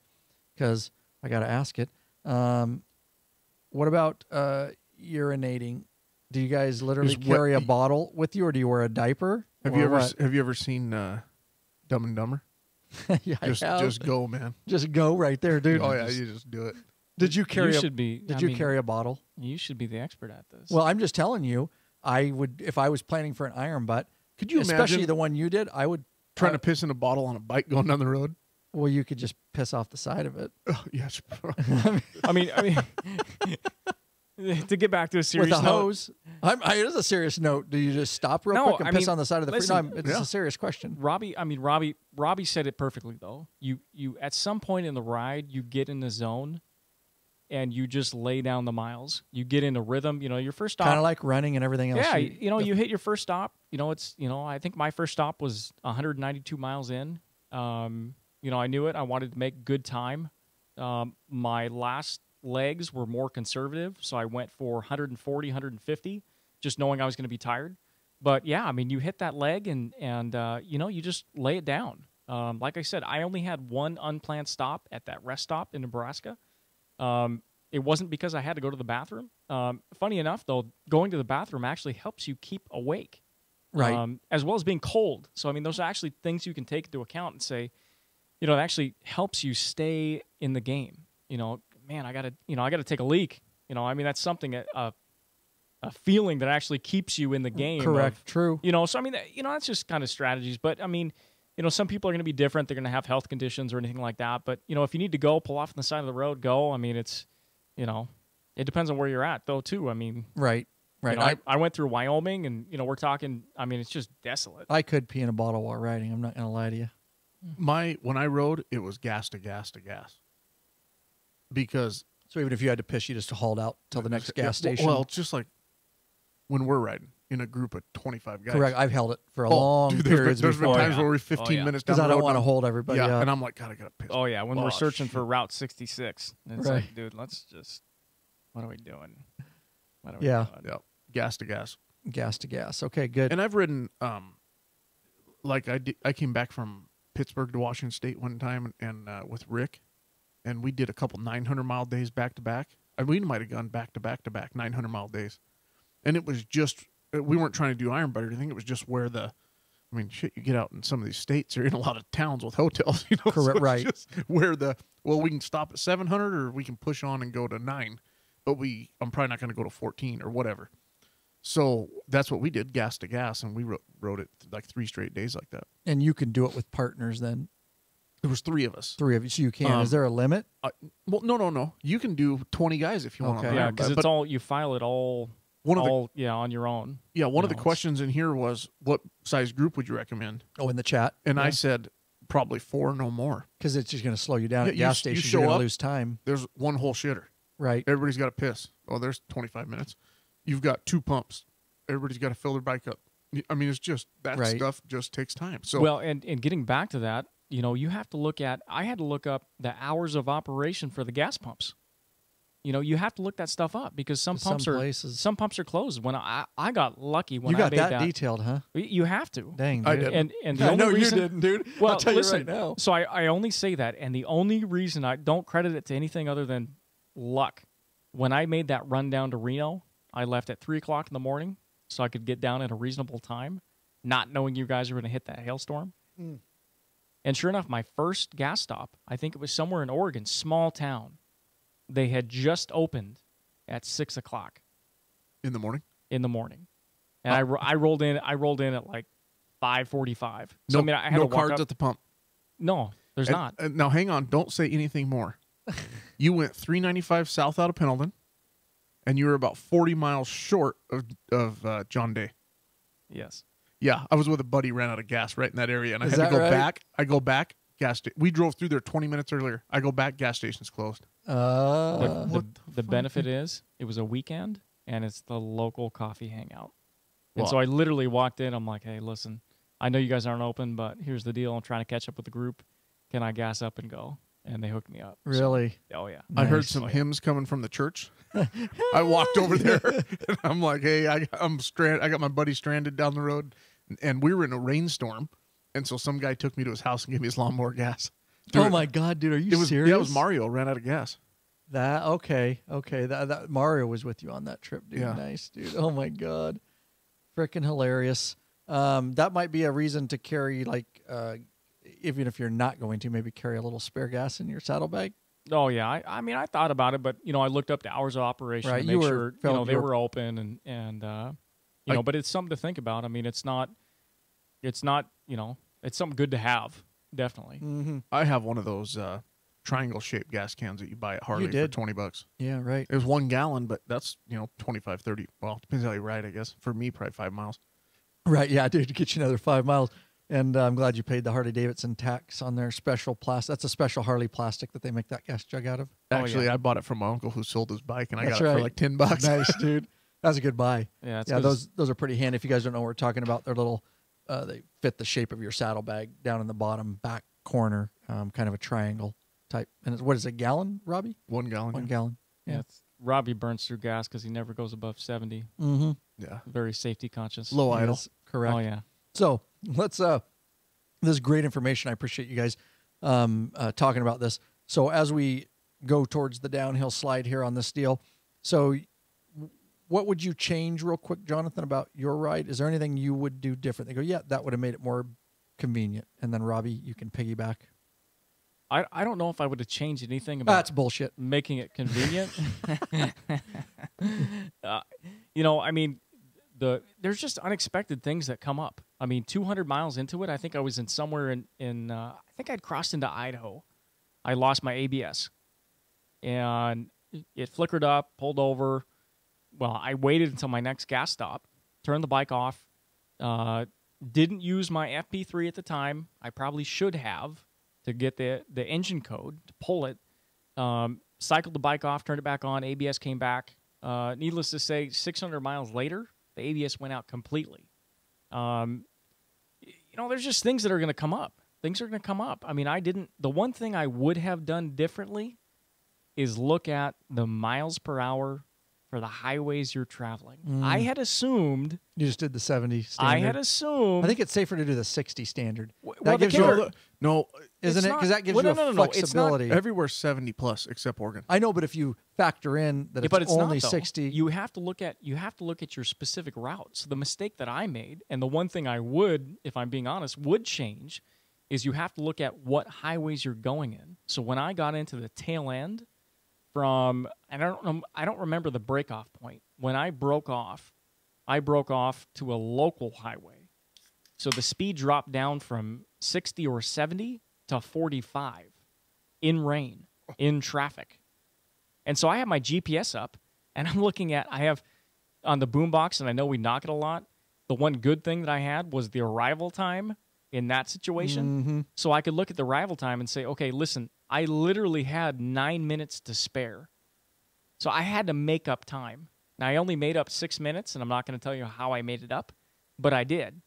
because I got to ask it. What about urinating? Do you guys literally carry a bottle with you, or do you wear a diaper? Have you ever seen Dumb and Dumber? Yeah, Just go, man. Just go right there, dude. Oh yeah, you just do it. Did you carry? Did you carry a bottle? You should be the expert at this. Well, I'm just telling you. I would, if I was planning for an iron butt. Could you especially imagine the one you did? I would trying to piss in a bottle on a bike going down the road. Well, you could just piss off the side of it. Oh, yes. I mean, to get back to a serious with a note, hose. It is a serious note. Do you just stop real quick and piss on the side of the listen, it's a serious question. Robbie said it perfectly though. You at some point in the ride, you get in the zone and you just lay down the miles. You get into rhythm. You know, your first stop, kind of like running and everything else. Yeah, you hit your first stop. I think my first stop was 192 miles in. I knew it. I wanted to make good time. My last legs were more conservative, so I went for 140, 150, just knowing I was going to be tired. But yeah, I mean, you hit that leg and you just lay it down. Like I said, I only had one unplanned stop at that rest stop in Nebraska. It wasn't because I had to go to the bathroom. Funny enough, though, going to the bathroom actually helps you keep awake, right? As well as being cold. So I mean, those are actually things you can take into account and say, it actually helps you stay in the game. Man, I gotta take a leak. I mean, that's something a feeling that actually keeps you in the game. Correct. True. So I mean, that's just kind of strategies. But I mean, some people are going to be different. They're going to have health conditions or anything like that. But if you need to go, pull off on the side of the road, go. I mean, it's, it depends on where you're at though too. I mean, right. I went through Wyoming, and we're talking. I mean, it's just desolate. I could pee in a bottle while riding. I'm not going to lie to you. When I rode, it was gas to gas to gas. Because so even if you had to piss, you just hauled out till the next gas station. Well, it's just like when we're riding in a group of 25 guys. Correct. I've held it for a long period. There's been times where we're 15 minutes down the road. Because I don't want to hold everybody up. And I'm like, God, I got to piss. Oh, yeah, when we're searching for Route 66. It's like, dude, let's just, what are we doing? Yeah. Gas to gas. Gas to gas. Okay, good. And I've ridden, I came back from Pittsburgh to Washington State one time and with Rick. And we did a couple 900-mile days back-to-back. We might have gone back-to-back-to-back 900-mile days. And it was just, we weren't trying to do iron butt or anything. It was just where you get out in some of these states, you're in a lot of towns with hotels. Correct, so right. Just where we can stop at 700 or we can push on and go to 9. But I'm probably not going to go to 14 or whatever. So that's what we did, gas to gas. And we rode it like 3 straight days like that. And you can do it with partners then? There was 3 of us. 3 of you, so you can. Is there a limit? Well, no. You can do 20 guys if you want. Okay. Yeah, because it's all you file it all. On your own. Yeah, one of the questions in here was, what size group would you recommend? Oh, in the chat. And I said, Probably 4, no more. Because it's just going to slow you down Yeah, at you gas s- you stations. show You're going up- to lose time. There's one whole shitter. Right. Everybody's got to piss. Oh, there's 25 minutes. You've got 2 pumps. Everybody's got to fill their bike up. I mean, it's just that Right. stuff just takes time. So Well, and getting back to that, you know, you have to look at. I had to look up the hours of operation for the gas pumps. You know, you have to look that stuff up because some Some pumps places. are closed. When I got lucky when You got I made that detailed, huh? You have to. Dang, I dude. did. And the I only know reason, you didn't, dude. Well, I'll tell listen, you right now. So I only say that, and the only reason I don't credit it to anything other than luck. When I made that run down to Reno, I left at 3:00 in the morning so I could get down at a reasonable time, not knowing you guys were going to hit that hailstorm. And sure enough, my first gas stop, I think it was somewhere in Oregon, small town. They had just opened at 6:00 in the morning, in the morning, and I rolled in. I rolled in at like 5:45. So no, I mean, I had no to walk cards up. at the pump. No, there's And- not. and now, hang on. Don't say anything more. You went 395 south out of Pendleton, and you were about 40 miles short of John Day. Yes. Yeah, I was with a buddy, ran out of gas right in that area, and I Is had to that go right? back. I go back, we drove through there 20 minutes earlier. I go back, gas station's closed. The benefit is it was a weekend and it's the local coffee hangout. And so I literally walked in. I'm like, hey, listen, I know you guys aren't open, but here's the deal. I'm trying to catch up with the group. Can I gas up and go? And they hooked me up. So- Really? oh, yeah. I heard Nice. some hymns coming from the church. I walked over there, and I'm like, hey, I'm stranded. I got my buddy stranded down the road, and we were in a rainstorm, and so some guy took me to his house and gave me his lawnmower gas. Dude, Oh my God, dude, are you it was serious? Yeah, it was Mario ran out of gas. That okay. That Mario was with you on that trip, dude. Yeah. Nice, dude. Oh my God, freaking hilarious. That might be a reason to carry, like, even if you're not going to, maybe carry a little spare gas in your saddlebag. Oh, yeah. I mean, I thought about it, but, you know, I looked up the hours of operation Right, to you make were- sure, you felt know, they you were- were open and you know, but it's something to think about. I mean, it's not, you know, it's something good to have, definitely. Mm-hmm. I have one of those triangle-shaped gas cans that you buy at Harley for did. $20. Yeah, right. It was 1 gallon, but that's 25, 30. Well, depends how you ride, I guess. For me, probably 5 miles. Right, yeah, dude, to get you another 5 miles. And I'm glad you paid the Harley Davidson tax on their special plastic. That's a special Harley plastic that they make that gas jug out of. Actually, yeah. I bought it from my uncle who sold his bike, and I That's got it for right. like $10. Nice, dude. That's a good buy. Yeah, it's Yeah, 'cause- those are pretty handy. If you guys don't know what we're talking about, they're little. They fit the shape of your saddlebag down in the bottom back corner, kind of a triangle type. And it's, what is it, gallon, Robbie? 1 gallon. 1 gallon. yeah, Robbie burns through gas because he never goes above 70. Mm-hmm. Yeah. Very safety conscious. Low idle. Correct. Oh, yeah. So let's. This is great information. I appreciate you guys talking about this. So as we go towards the downhill slide here on this deal, so what would you change, real quick, Jonathan, about your ride? Is there anything you would do different? They go, yeah, that would have made it more convenient. And then Robbie, you can piggyback. I don't know if I would have changed anything about That's bullshit. making it convenient. You know, I mean, there's just unexpected things that come up. I mean, 200 miles into it, I think I was in somewhere in I think I'd crossed into Idaho. I lost my ABS, and it flickered up, pulled over. Well, I waited until my next gas stop, turned the bike off. Didn't use my FP3 at the time. I probably should have to get the engine code to pull it. Cycled the bike off, turned it back on. ABS came back. Needless to say, 600 miles later, the ABS went out completely. You know, there's just things that are going to come up. Things are going to come up. I mean, the one thing I would have done differently is look at the miles per hour for the highways you're traveling. I had assumed. You just did the 70 standard. I had assumed. I think it's safer to do the 60 standard. Well, That the gives you kicker- a, No, isn't it's it? not- Because that gives well, you no, a no, no, it's not- flexibility. everywhere's 70 plus except Oregon. I know, but if you factor in that Yeah, but it's only not, though. 60, You have to look at your specific routes. The mistake that I made, and the one thing I would, if I'm being honest, would change, is you have to look at what highways you're going in. So when I got into the tail end, I don't remember the breakoff point. When I broke off to a local highway. So the speed dropped down from 60 or 70 to 45 in rain, in traffic. And so I have my GPS up, and I have on the boombox, and I know we knock it a lot. The one good thing that I had was the arrival time in that situation. So I could look at the arrival time and say, okay, listen, I literally had 9 minutes to spare. So I had to make up time. Now, I only made up 6 minutes, and I'm not going to tell you how I made it up, but I did,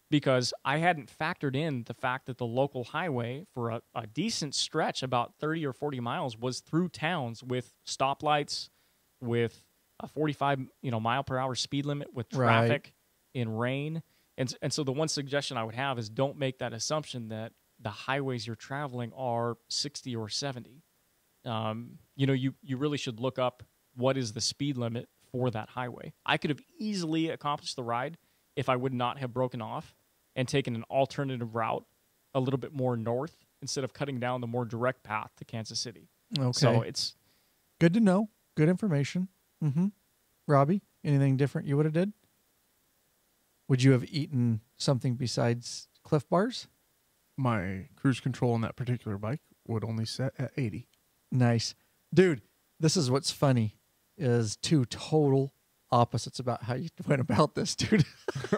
because I hadn't factored in the fact that the local highway for a decent stretch, about 30 or 40 miles, was through towns with stoplights, with a 45 mile per hour speed limit, with traffic in rain. And so the one suggestion I would have is don't make that assumption that the highways you're traveling are 60 or 70. You really should look up what is the speed limit for that highway. I could have easily accomplished the ride if I would not have broken off and taken an alternative route a little bit more north instead of cutting down the more direct path to Kansas City. Okay. So it's good to know. Good information. Robbie, anything different you would have did? Would you have eaten something besides Cliff Bars? My cruise control on that particular bike would only set at 80. Nice. Dude, this is what's funny, is two total opposites about how you went about this, dude.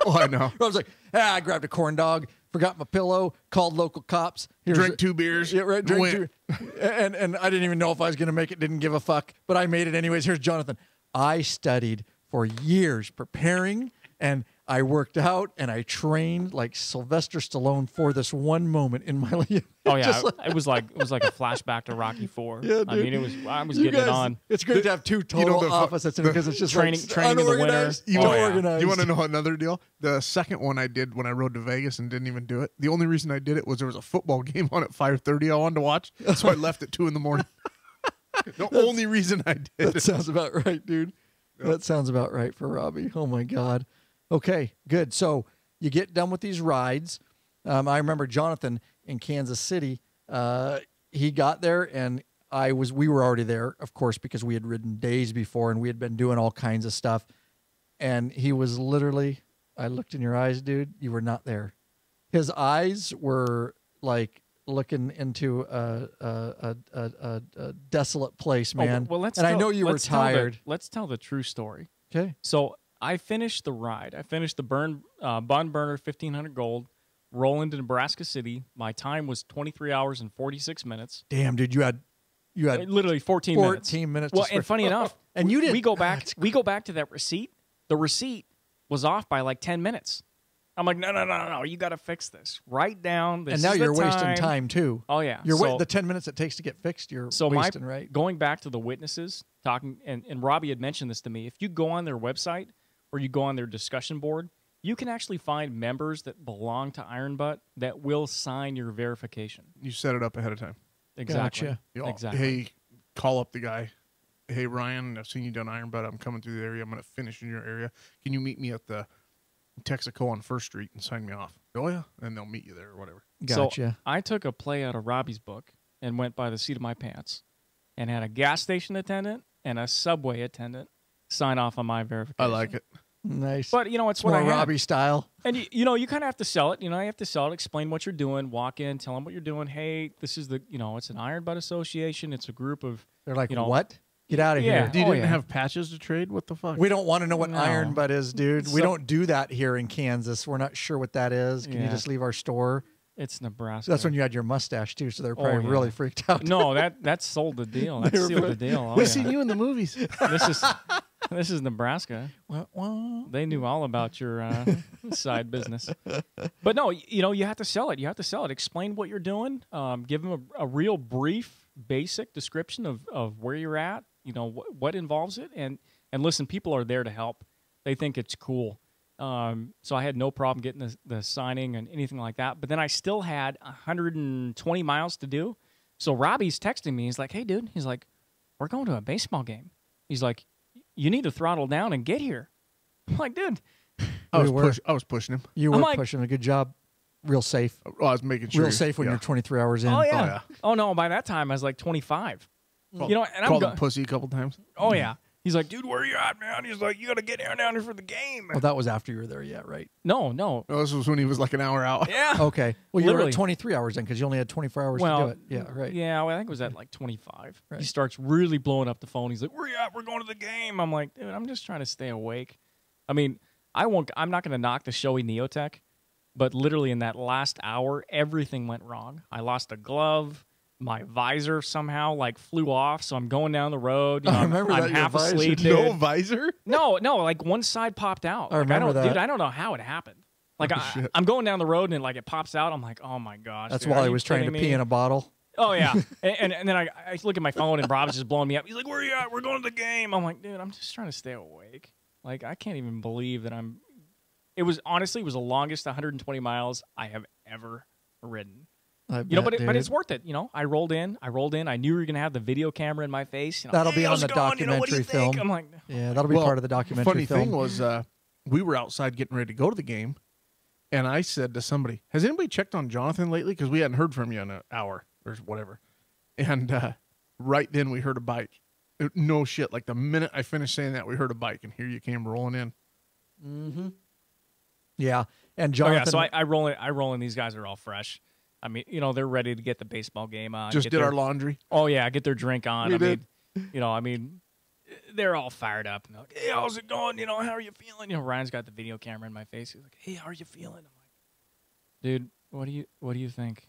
Oh, I know. I was like, I grabbed a corn dog, forgot my pillow, called local cops. Drank 2 beers. Yeah, right. Drink went. 2. And I didn't even know if I was going to make it, didn't give a fuck, but I made it anyways. Here's Jonathan. I studied for years preparing, and I worked out, and I trained like Sylvester Stallone for this one moment in my life. oh yeah, Just like- it was like a flashback to Rocky IV. Yeah, I dude. mean, I was You getting it guys- on. It's great to have two total the fu- opposites in it because it's just training- like training in the winter. unorganized, You Oh, know, yeah. unorganized. You want to know another deal? The second one I did when I rode to Vegas and didn't even do it. The only reason I did it was there was a football game on at 5:30 I wanted to watch, so I left at 2 in the morning. The only reason I did That it. sounds about right, dude. That sounds about right for Robbie. Oh my God. Okay, good. So you get done with these rides. I remember Jonathan in Kansas City. He got there, and we were already there, of course, because we had ridden days before, and we had been doing all kinds of stuff. And he was literally, I looked in your eyes, dude. You were not there. His eyes were like looking into a desolate place, man. Well, let's and I tell- know you were let's tell the- tired. let's tell the true story. Okay. So I finished the ride. I finished the Bun Burner 1500 Gold, rolling to Nebraska City. My time was 23 hours and 46 minutes. Damn, dude, you had Literally 14 minutes. 14 minutes. Well, to and spare. funny enough, And you didn't- We go back. That's We go back to that receipt. The receipt was off by like 10 minutes. I'm like, no. You got to fix this. Write down. This and now is the you're wasting time too. Oh yeah. You're So- the 10 minutes it takes to get fixed. You're So wasting, right? going back to the witnesses talking, and Robbie had mentioned this to me. If you go on their website or you go on their discussion board, you can actually find members that belong to Iron Butt that will sign your verification. You set it up ahead of time. Exactly. Gotcha. You know, Exactly. Hey, call up the guy. Hey, Ryan, I've seen you down Iron Butt. I'm coming through the area. I'm going to finish in your area. Can you meet me at the Texaco on 1st Street and sign me off? Oh, yeah. And they'll meet you there or whatever. Gotcha. So I took a play out of Robbie's book and went by the seat of my pants and had a gas station attendant and a Subway attendant sign off on my verification. I like it. Nice. But, it's it's what more I had. Robbie style. And you kind of have to sell it. You have to sell it, explain what you're doing, walk in, tell them what you're doing. Hey, this is it's an Iron Butt Association. It's a group of, They're like, you know- what? Get out of Yeah. here. You Oh, didn't yeah. have patches to trade? What the fuck? We don't want to know what No. Iron Butt is, dude. We So- don't do that here in Kansas. We're not sure what that is. Can you Yeah. just leave our store? it's Nebraska. That's when you had your mustache too, so they're probably yeah. really freaked out. No, that sold the deal. That They were sealed the deal. Oh, We've yeah. seen you in the movies. This is Nebraska. Wah, wah. They knew all about your side business. But no, you have to sell it. You have to sell it. Explain what you're doing. Give them a real brief, basic description of where you're at. What involves it, and listen. People are there to help. They think it's cool. So I had no problem getting the signing and anything like that. But then I still had 120 miles to do. So Robbie's texting me. He's like, "Hey, dude." He's like, "We're going to a baseball game." He's like, "You need to throttle down and get here." I'm like, "Dude." I was, We were. I was pushing him. You I'm were like- pushing a good job. Real safe. Oh, I was making sure. Real safe when yeah. you're 23 hours in. Oh yeah. yeah. Oh no. By that time, I was like 25. Called- And I'm Called him pussy a couple times. Oh yeah. He's like, "Dude, where you at, man?" He's like, "You got to get down here for the game." Well, that was after you were there yet, right? No. Oh, this was when he was like an hour out. Yeah. Okay. Well, you were Literally. at 23 hours then because you only had 24 hours to Well, do it. Yeah, right. Yeah, well, I think it was at like 25. Right. He starts really blowing up the phone. He's like, "Where you at? We're going to the game." I'm like, "Dude, I'm just trying to stay awake." I mean, I'm not going to knock the Shoei Neotech, But literally in that last hour, everything went wrong. I lost a glove. My visor somehow like flew off, so I'm going down the road. You know, I remember I'm that, your half visor- asleep. No Dude. visor? No, like one side popped out. I Like, remember Dude, that. I don't know how it happened. Like shit. I'm going down the road and like it pops out. I'm like, oh my gosh. That's dude, while are he you was trying to kidding pee me? in a bottle. Oh yeah, and then I look at my phone and Rob's just blowing me up. He's like, "Where are you at? We're going to the game." I'm like, "Dude, I'm just trying to stay awake." Like I can't even believe that I'm. It was the longest 120 miles I have ever ridden. I But bet, it's dude. worth it. I rolled in. I knew we were gonna have the video camera in my face. That'll "Hey, be on how's the it going? What do you documentary think?" film. I'm like, Yeah, that'll be Well, part of the documentary Funny film. thing was, we were outside getting ready to go to the game, and I said to somebody, "Has anybody checked on Jonathan lately? Because we hadn't heard from you in an hour or whatever." And right then we heard a bike. No shit. Like the minute I finished saying that, we heard a bike, and here you came rolling in. Yeah, and oh Jonathan. yeah. So I roll in. These guys are all fresh. I mean, they're ready to get the baseball game on. Just get did their- our laundry. Oh yeah, get their drink on. We I did. mean, they're all fired up. And they're like, "Hey, how's it going? How are you feeling?" Ryan's got the video camera in my face. He's like, "Hey, how are you feeling?" I'm like, "Dude, what do you think?"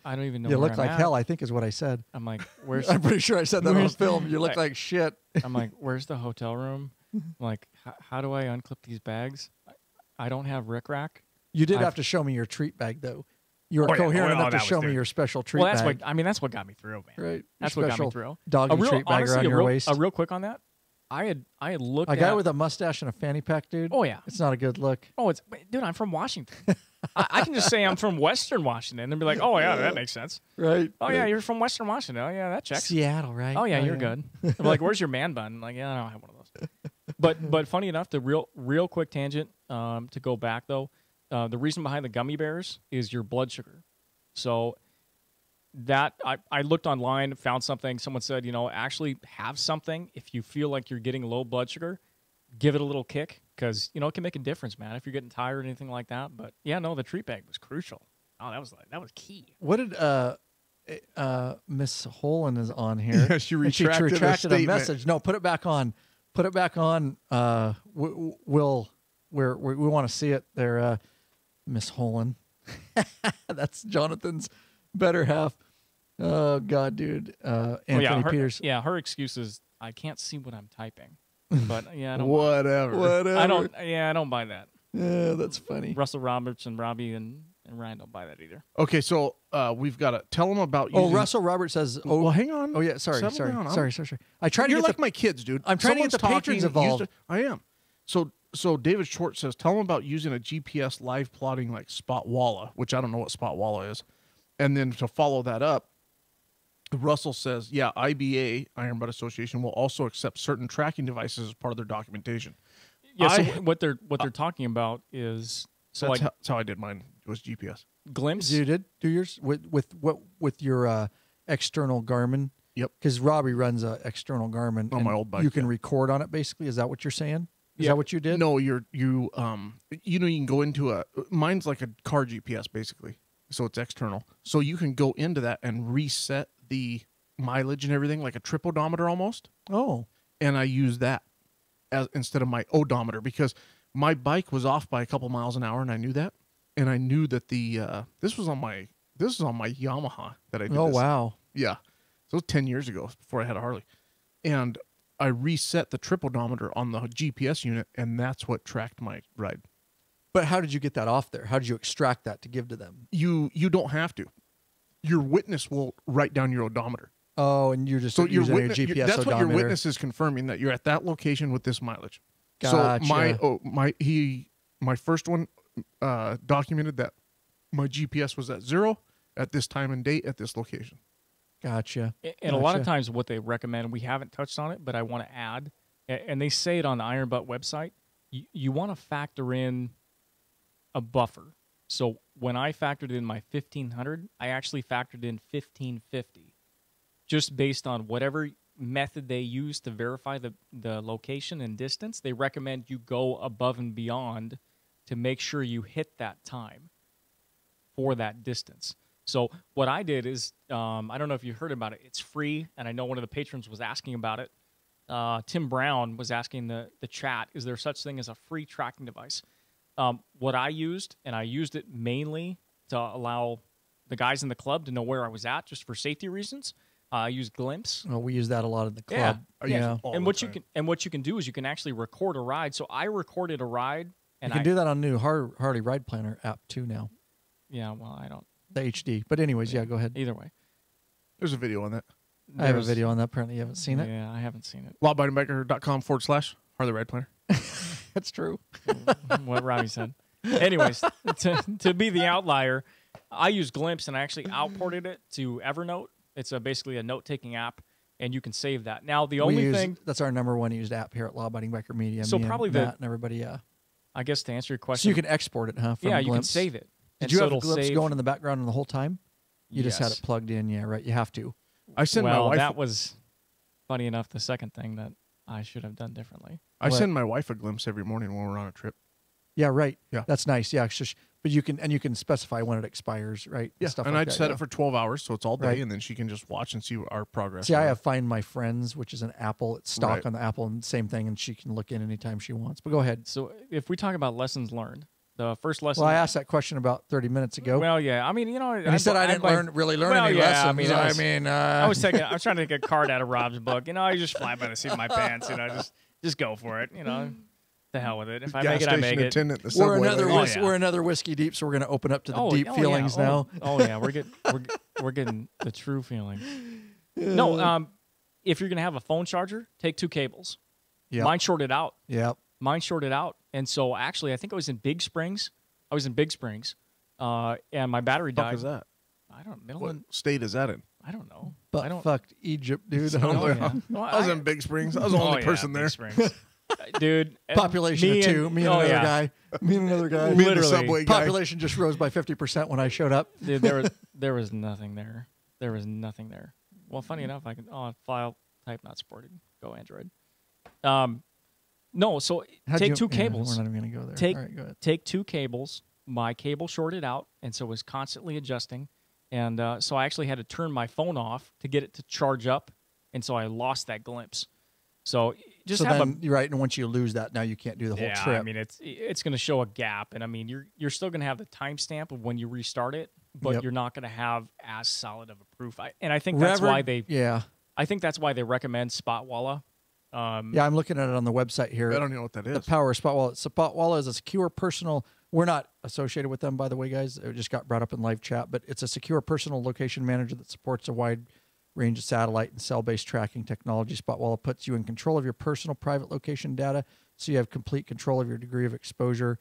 I don't even know. you where look I'm like at. hell, I think is what I said. I'm like, "Where's?" I'm pretty sure I said that on Where's- film. You look like shit. I'm like, "Where's the hotel room?" I'm like, "How do I unclip these bags? I don't have rickrack." You did I've- have to show me your treat bag, though. You were Oh, yeah. coherent Oh, enough to that was show me good. your special treat Well, that's bag. that's what got me through, man. Right. That's Your what got me special through. Doggy treat bag honestly, around a your real, waist. A real quick on that. I had looked A at guy with a mustache and a fanny pack, dude. Oh yeah. It's not a good look. Oh, dude, I'm from Washington. I can just say I'm from Western Washington and be like, oh, yeah, that makes sense. Right. Oh, yeah, you're from Western Washington. Oh, yeah, that checks. Seattle, right? Oh, yeah, you're good. I'm like, where's your man bun? I'm like, yeah, I don't have one of those. But funny enough, the real quick tangent to go back, though, the reason behind the gummy bears is your blood sugar. So that I looked online, found something. Someone said, actually have something if you feel like you're getting low blood sugar. Give it a little kick because it can make a difference, man. If you're getting tired or anything like that. But yeah, no, the treat bag was crucial. Oh, that was key. What did Miss Holland is on here? Yeah, she And retracted a a statement. message. No, put it back on. Put it back on. We want to see it there, Miss Holland. That's Jonathan's better half. Oh God, dude. Anthony Peters. Yeah, her excuse is I can't see what I'm typing. But yeah, I don't. Whatever. Whatever. I don't. Yeah, I don't buy that. Yeah, that's funny. Russell Roberts and Robbie and Ryan don't buy that either. Okay, so we've got to tell them about. Oh, using- Russell Roberts says. Oh, Well, hang on. oh yeah. Sorry. Settle Sorry. down. Sorry. I try to You're get like the, my kids, dude. I'm trying to get Someone's the patrons talking, involved. I am. So David Short says, tell them about using a GPS live plotting like Spotwalla, which I don't know what Spotwalla is. And then to follow that up, Russell says, yeah, IBA, Iron Butt Association, will also accept certain tracking devices as part of their documentation. Yeah. So I- what they're talking about is That's how I did mine, was GPS. glimpse. You did do yours with your external Garmin. Yep. Because Robbie runs a external Garmin On my and old bike, You can yeah. record on it. Basically, is that what you're saying? Is Yeah. that what you did? No, you can go into mine's like a car GPS basically. So it's external. So you can go into that and reset the mileage and everything like a trip odometer almost. Oh. And I use that as instead of my odometer because my bike was off by a couple miles an hour and I knew that. And I knew that this was on my Yamaha that I did. Oh this. wow. Yeah. So it was 10 years ago before I had a Harley. And I reset the trip odometer on the GPS unit and that's what tracked my ride. But how did you get that off there? How did you extract that to give to them? You don't have to. Your witness will write down your odometer. Oh, and you're just So your using witness, a GPS that's what your odometer. witness is confirming that you're at that location with this mileage. Gotcha. So my first one documented that my GPS was at 0 at this time and date at this location. Gotcha. And a lot of Gotcha. times what they recommend, we haven't touched on it, but I want to add, and they say it on the Iron Butt website, you want to factor in a buffer. So when I factored in my 1500, I actually factored in 1550, just based on whatever method they use to verify the location and distance. They recommend you go above and beyond to make sure you hit that time for that distance. So what I did is, I don't know if you heard about it. It's free, and I know one of the patrons was asking about it. Tim Brown was asking the chat, is there such thing as a free tracking device? what I used, and I used it mainly to allow the guys in the club to know where I was at, just for safety reasons. I used Glimpse. Well, we use that a lot in the club. Yeah. all And the what time. you can do is you can actually record a ride. So I recorded a ride, You and can do that on new Harley Ride Planner app too now, Yeah, well, I don't. the HD. But anyways, yeah, go ahead. Either way, There's a video on that. I have a There's- video on that. Apparently, you haven't seen it. Yeah, I haven't seen it. Lawabidingbiker.com/Harley Ride Planner. That's true. What Robbie said. Anyways, to be the outlier, I use Glimpse and I actually outported it to Evernote. It's basically a note-taking app, and you can save that. Now, the only thing, that's our number one used app here at Law Abiding Biker Media. So me and probably Matt and everybody. Yeah. I guess to answer your So question, you can export it, huh? From yeah, you can Glimpse? save it. Did And you so have it'll Glimpse save- going in the background the whole time? You just had Yes. it plugged in. Yeah, right. You have to. I send my Well, wife. that was funny enough. The second thing that I should have done differently. I What? send my wife a glimpse every morning when we're on a trip. Yeah, right. Yeah. That's nice. Yeah, but you can specify when it expires, right? Yeah, Stuff and like I'd that, set yeah. it for 12 hours, so it's all day, Right. and then she can just watch and see our progress. See, I on it. have Find My Friends, which is an Apple. It's stock Right. on the Apple, and same thing, and she can look in anytime she wants. But go ahead. So if we talk about lessons learned, the first lesson. Well, I asked that question about 30 minutes ago. Well, yeah. I mean, and he said I didn't really learn well, any yeah, lessons. I mean, I was I trying to take a card out of Rob's book. I just fly by the seat of my pants. Just go for it. The hell with it. If I gas make it, I station make it. attendant. The we're subway another lady. whis- yeah. we're another whiskey deep, so we're going to open up to the deep yeah. feelings now. Oh yeah, we're getting the true feeling. No, if you're gonna have a phone charger, take 2 cables. Yeah, Mine shorted out. yeah. And so actually, I think I was in Big Springs. And my battery What the fuck died. is that? I don't know. What state is that in? I don't know. But I don't. fucked Egypt, dude. Oh, Oh, yeah. yeah. Well, I was in Big Springs. I was the only person Big there. Springs. Dude. Population me of 2. Me and oh, another yeah. guy. Me and another guy. Me and the Literally. subway guy. Population just rose by 50% when I showed up. Dude, there was nothing there. There was nothing there. Well, funny enough, I can file type not supported. Go Android. No, so take 2 cables. We're not even going to go there. Take All right, go ahead. take 2 cables. My cable shorted out, and so it was constantly adjusting. And so I actually had to turn my phone off to get it to charge up, and so I lost that glimpse. So just So have then, you're right, and once you lose that, now you can't do the whole yeah, trip. I mean it's going to show a gap, and I mean you're still going to have the timestamp of when you restart it, but Yep. you're not going to have as solid of a proof. And I think that's why they Yeah. I think that's why they recommend Spotwalla. Yeah, I'm looking at it on the website here. I don't know what that The is. power of Spotwalla. Spotwalla is a secure personal. We're not associated with them, by the way, guys. It just got brought up in live chat, but it's a secure personal location manager that supports a wide range of satellite and cell-based tracking technology. Spotwalla puts you in control of your personal private location data, so you have complete control of your degree of exposure.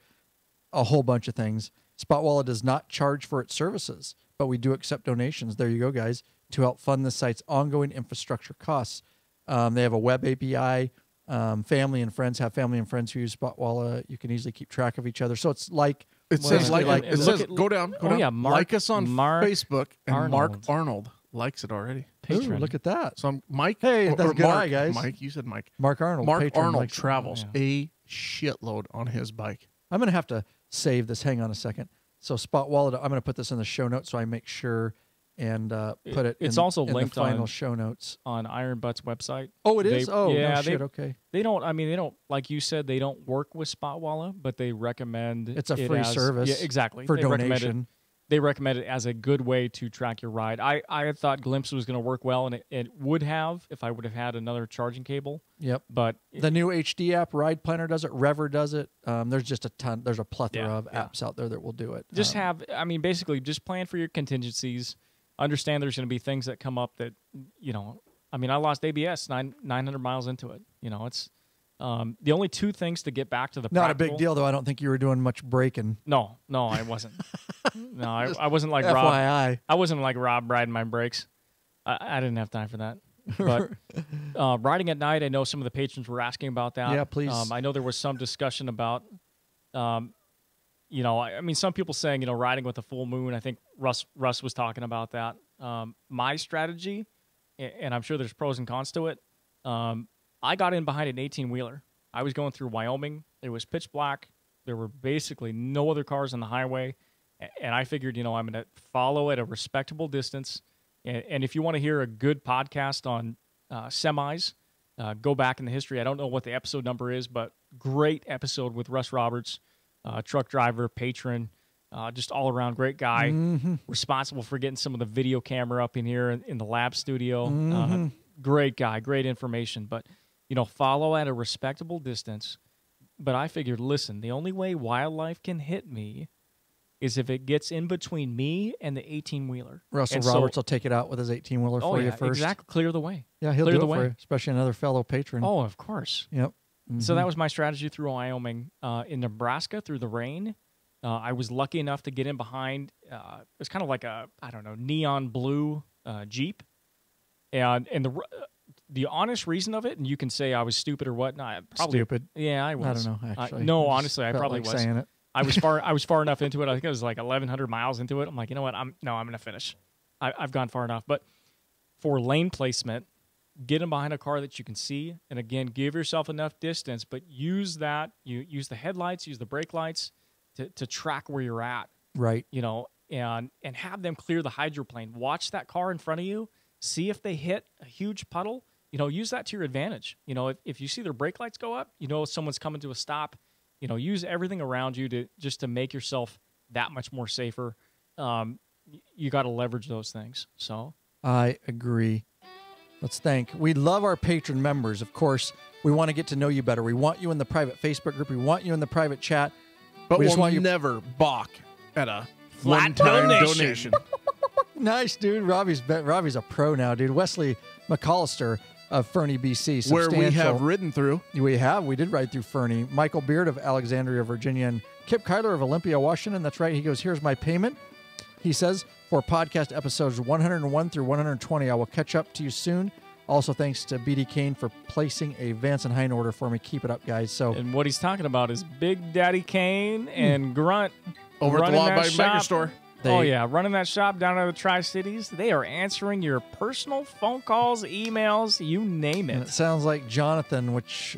A whole bunch of things. Spotwalla does not charge for its services, but we do accept donations. There you go, guys, to help fund the site's ongoing infrastructure costs. They have a web API. Family and friends who use Spotwalla. You can easily keep track of each other. So it's like It says Well, like and it look says at- go down. Go oh, down. yeah, Mark- like us on Mark Facebook, and Mark Arnold. Arnold likes it already. Ooh, Patron. look at that. So I'm Mike. Hey, or that's a good Mark, eye, guys. Mike, you said Mike. Mark Arnold. Mark patron, Arnold likes it. travels Yeah. a shitload on his bike. I'm going to have to save this. Hang on a second. So Spotwalla, I'm going to put this in the show notes so I make sure and put it It's in, also in linked the final on- show notes. on Iron Butt's website. Oh, it is? They- Oh, yeah, no they- shit. Okay. They don't. I mean, they don't. Like you said, they don't work with Spotwalla, but they recommend It's a it free as- service Yeah, exactly. for they recommend it. donation. They recommend it as a good way to track your ride. I had thought Glimpse was going to work well, and it would have if I would have had another charging cable. Yep. But The new HD app, Ride Planner does it. Rever does it. There's just a ton. There's a plethora Yeah, of yeah. apps out there that will do it. just have. I mean, basically, just plan for your contingencies. Understand there's going to be things that come up that I mean, I lost ABS 900 miles into it. It's the only 2 things to get back to the not a big practical- deal, though. I don't think you were doing much braking. No, I wasn't. No, I wasn't like Rob. FYI. I wasn't like Rob riding my brakes. I didn't have time for that. But riding at night, I know some of the patrons were asking about that. Yeah, please. I know there was some discussion about, I mean, some people saying, riding with a full moon. I think Russ was talking about that. My strategy, and I'm sure there's pros and cons to it. I got in behind an 18-wheeler. I was going through Wyoming. It was pitch black. There were basically no other cars on the highway. And I figured, I'm going to follow at a respectable distance. And if you want to hear a good podcast on semis, go back in the history. I don't know what the episode number is, but great episode with Russ Roberts. truck driver, patron, just all around great guy. Mm-hmm. Responsible for getting some of the video camera up in here in the lab studio. Great guy, great information. But, follow at a respectable distance. But I figured, listen, the only way wildlife can hit me is if it gets in between me and the 18-wheeler. Russell And Roberts will take it out with his 18-wheeler for you first. exactly. Clear the way. Yeah, he'll Clear do the it way. for you, especially another fellow patron. Oh, of course. Yep. So that was my strategy through Wyoming. In Nebraska, through the rain, I was lucky enough to get in behind. It was kind of like a, neon blue Jeep. And the honest reason of it, and you can say I was stupid or whatnot. Probably, Stupid. Yeah, I was. I don't know, actually. No, I just honestly, I felt probably like was. saying it. I was far enough into it. I think it was like 1,100 miles into it. I'm like, you know what? I'm going to finish. I've gone far enough. But for lane placement, get in behind a car that you can see, and again, give yourself enough distance. But use that. You use the headlights, use the brake lights to track where you're at. Right. And have them clear the hydroplane. Watch that car in front of you. See if they hit a huge puddle. Use that to your advantage. If you see their brake lights go up, someone's coming to a stop. Use everything around you to make yourself that much more safer. You got to leverage those things. So I agree. We love our patron members. Of course, we want to get to know you better. We want you in the private Facebook group. We want you in the private chat. But we just we'll want you. never balk at a Flat one-time donation. donation. Nice, dude. Robbie's a pro now, dude. Wesley McAllister of Fernie, BC. Where we have Substantial. ridden through. We did ride through Fernie. Michael Beard of Alexandria, Virginia, and Kip Kyler of Olympia, Washington. That's right. He goes, here's my payment. He says, for podcast episodes 101 through 120, I will catch up to you soon. Also, thanks to BD Kane for placing a Vance and Hine order for me. Keep it up, guys. So, And what he's talking about is Big Daddy Kane and Grunt Over at the running Law that Abiding Biker shop. Store. Running that shop down in the Tri-Cities. They are answering your personal phone calls, emails, you name and it. it sounds like Jonathan, which